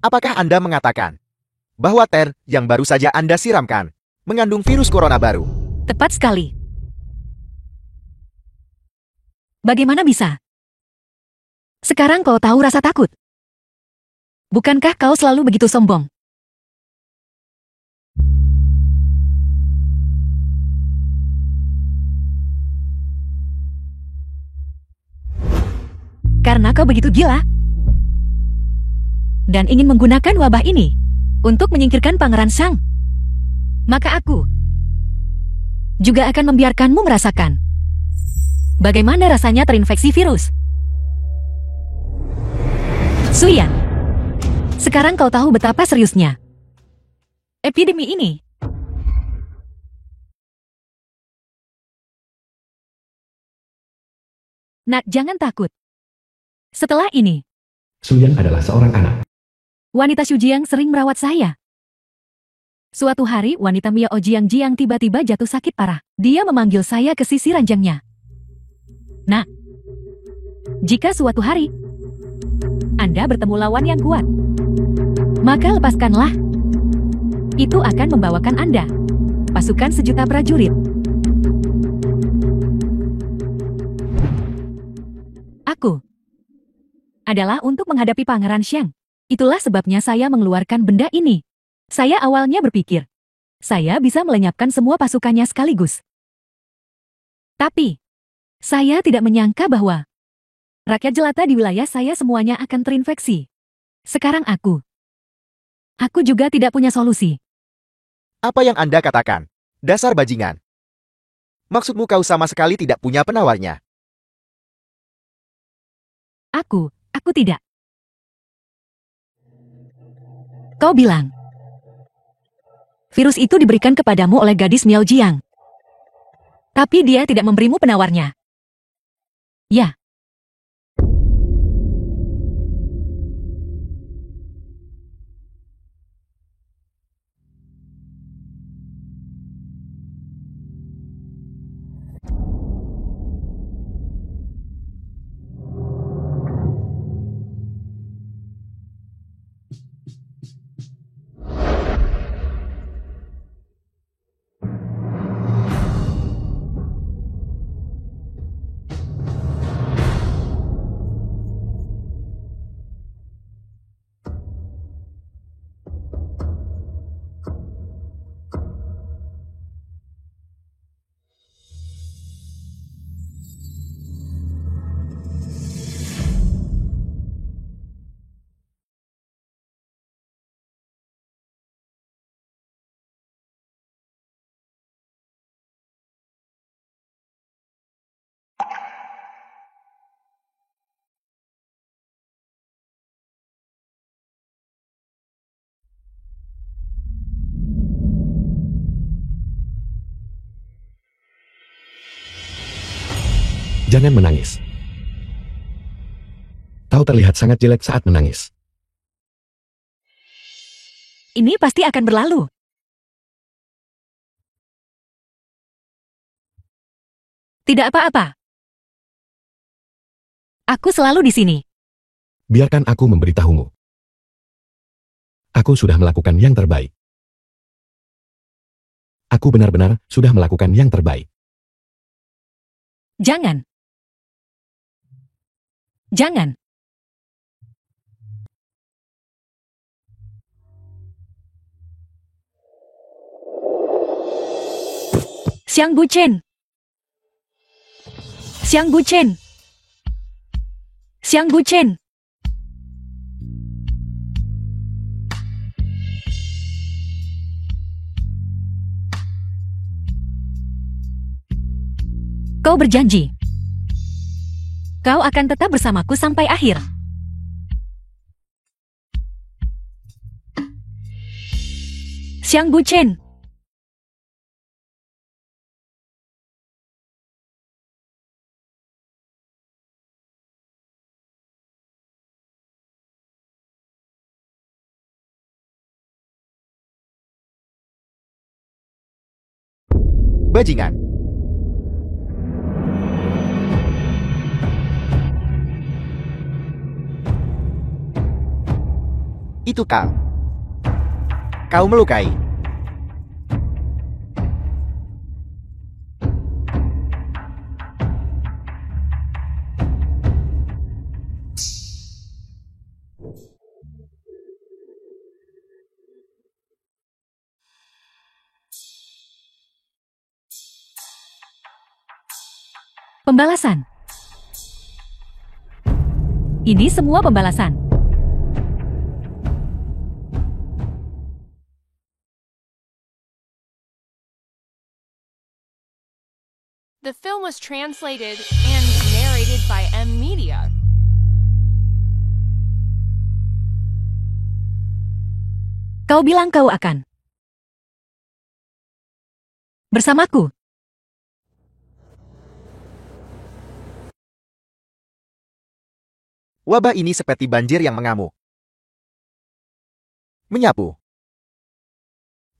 Apakah Anda mengatakan bahwa teh yang baru saja Anda siramkan mengandung virus corona baru?
Tepat sekali. Bagaimana bisa? Sekarang kau tahu rasa takut. Bukankah kau selalu begitu sombong? Karena kau begitu gila dan ingin menggunakan wabah ini untuk menyingkirkan Pangeran Shang, maka aku juga akan membiarkanmu merasakan bagaimana rasanya terinfeksi virus. Suyan, sekarang kau tahu betapa seriusnya epidemi ini. Nak, jangan takut. Setelah ini,
Suyan adalah seorang anak.
wanita Xujiang sering merawat saya. Suatu hari, wanita Miao Jiang tiba-tiba jatuh sakit parah. Dia memanggil saya ke sisi ranjangnya. Nah, jika suatu hari Anda bertemu lawan yang kuat, maka lepaskanlah. Itu akan membawakan Anda pasukan 1.000.000 prajurit. Aku adalah untuk menghadapi Pangeran Shang. Itulah sebabnya saya mengeluarkan benda ini. Saya awalnya berpikir, saya bisa melenyapkan semua pasukannya sekaligus. Tapi, saya tidak menyangka bahwa rakyat jelata di wilayah saya semuanya akan terinfeksi. Sekarang aku juga tidak punya solusi.
Apa yang Anda katakan? Dasar bajingan. Maksudmu kau sama sekali tidak punya penawarnya?
Aku tidak. Kau bilang, virus itu diberikan kepadamu oleh gadis Miao Jiang. Tapi dia tidak memberimu penawarnya. Ya.
Jangan menangis. Kau terlihat sangat jelek saat menangis.
Ini pasti akan berlalu. Tidak apa-apa. Aku selalu di sini.
Biarkan aku memberitahumu. Aku sudah melakukan yang terbaik. Aku benar-benar sudah melakukan yang terbaik.
Jangan. Jangan. Xiang Buchen. Xiang Buchen. Xiang Buchen. Kau berjanji. Kau akan tetap bersamaku sampai akhir. Xiang Buchen.
Bajingan. Itu kau. Kau melukai.
Pembalasan. Ini semua pembalasan.
The film was translated and narrated by M Media.
Kau bilang kau akan bersamaku.
Wabah ini seperti banjir yang mengamuk. Menyapu.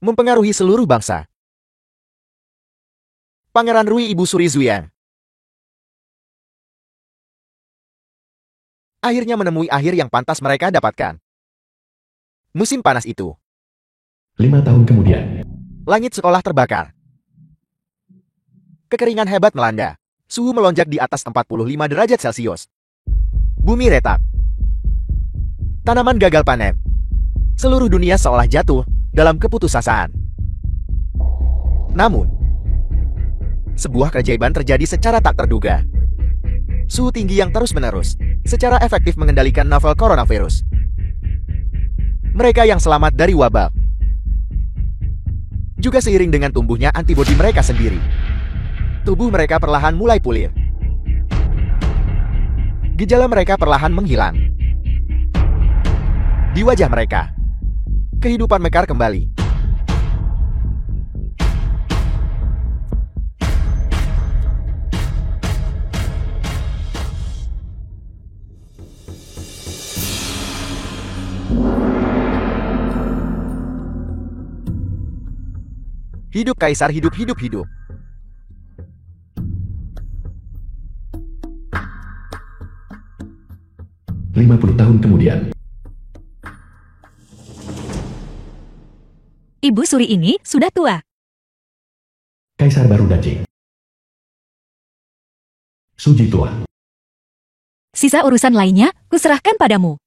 Mempengaruhi seluruh bangsa. Pangeran Rui Ibu Suri Zuyan akhirnya menemui akhir yang pantas mereka dapatkan. Musim panas itu.
5 tahun kemudian.
Langit sekolah terbakar. Kekeringan hebat melanda. Suhu melonjak di atas 45 derajat Celcius. Bumi retak. Tanaman gagal panen. Seluruh dunia seolah jatuh dalam keputusasaan. Namun, sebuah keajaiban terjadi secara tak terduga. Suhu tinggi yang terus-menerus secara efektif mengendalikan novel coronavirus. Mereka yang selamat dari wabah juga seiring dengan tumbuhnya antibodi mereka sendiri. Tubuh mereka perlahan mulai pulih. Gejala mereka perlahan menghilang. Di wajah mereka, kehidupan mekar kembali. Hidup Kaisar, hidup, hidup, hidup.
Lima 50 tahun kemudian.
Ibu Suri ini sudah tua.
Kaisar baru Dajing. Suji tua.
Sisa urusan lainnya, kuserahkan padamu.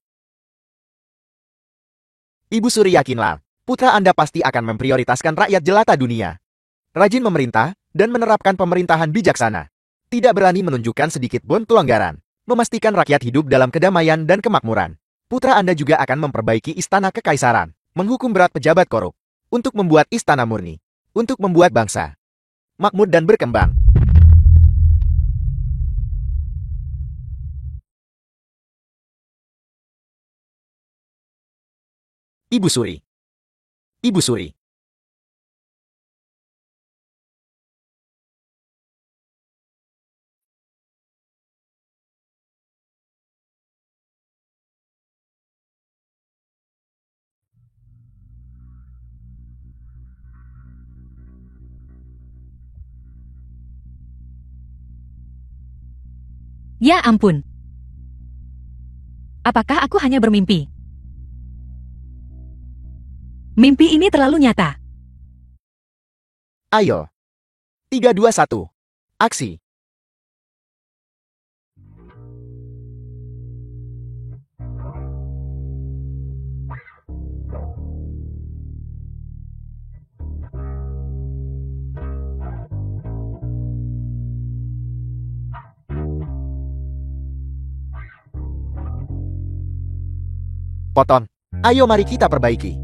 Ibu Suri yakinlah, putra Anda pasti akan memprioritaskan rakyat jelata dunia. Rajin memerintah dan menerapkan pemerintahan bijaksana. Tidak berani menunjukkan sedikit pun kelonggaran. Memastikan rakyat hidup dalam kedamaian dan kemakmuran. Putra Anda juga akan memperbaiki istana kekaisaran, menghukum berat pejabat korup, untuk membuat istana murni, untuk membuat bangsa makmur dan berkembang. Ibu Suri. Ibu Suri.
Ya ampun. Apakah aku hanya bermimpi? Mimpi ini terlalu nyata.
Ayo. 3, 2, 1. Aksi. Poton, ayo mari kita perbaiki.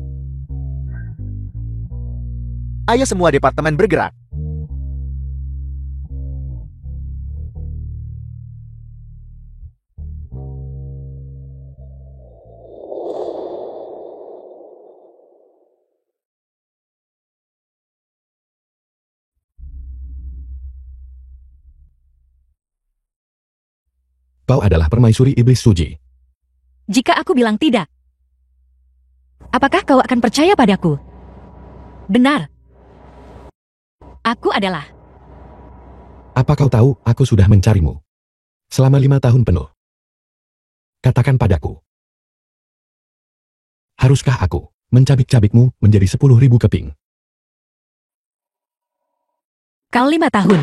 Ayo semua departemen bergerak.
Kau adalah permaisuri iblis suci.
Jika aku bilang tidak, apakah kau akan percaya padaku? Benar. Aku adalah.
Apa kau tahu aku sudah mencarimu selama 5 tahun penuh? Katakan padaku. Haruskah aku mencabik-cabikmu menjadi 10.000 keping?
Kau 5 tahun.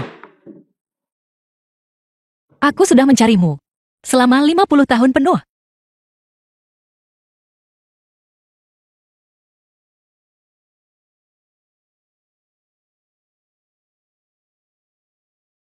Aku sudah mencarimu selama 50 tahun penuh.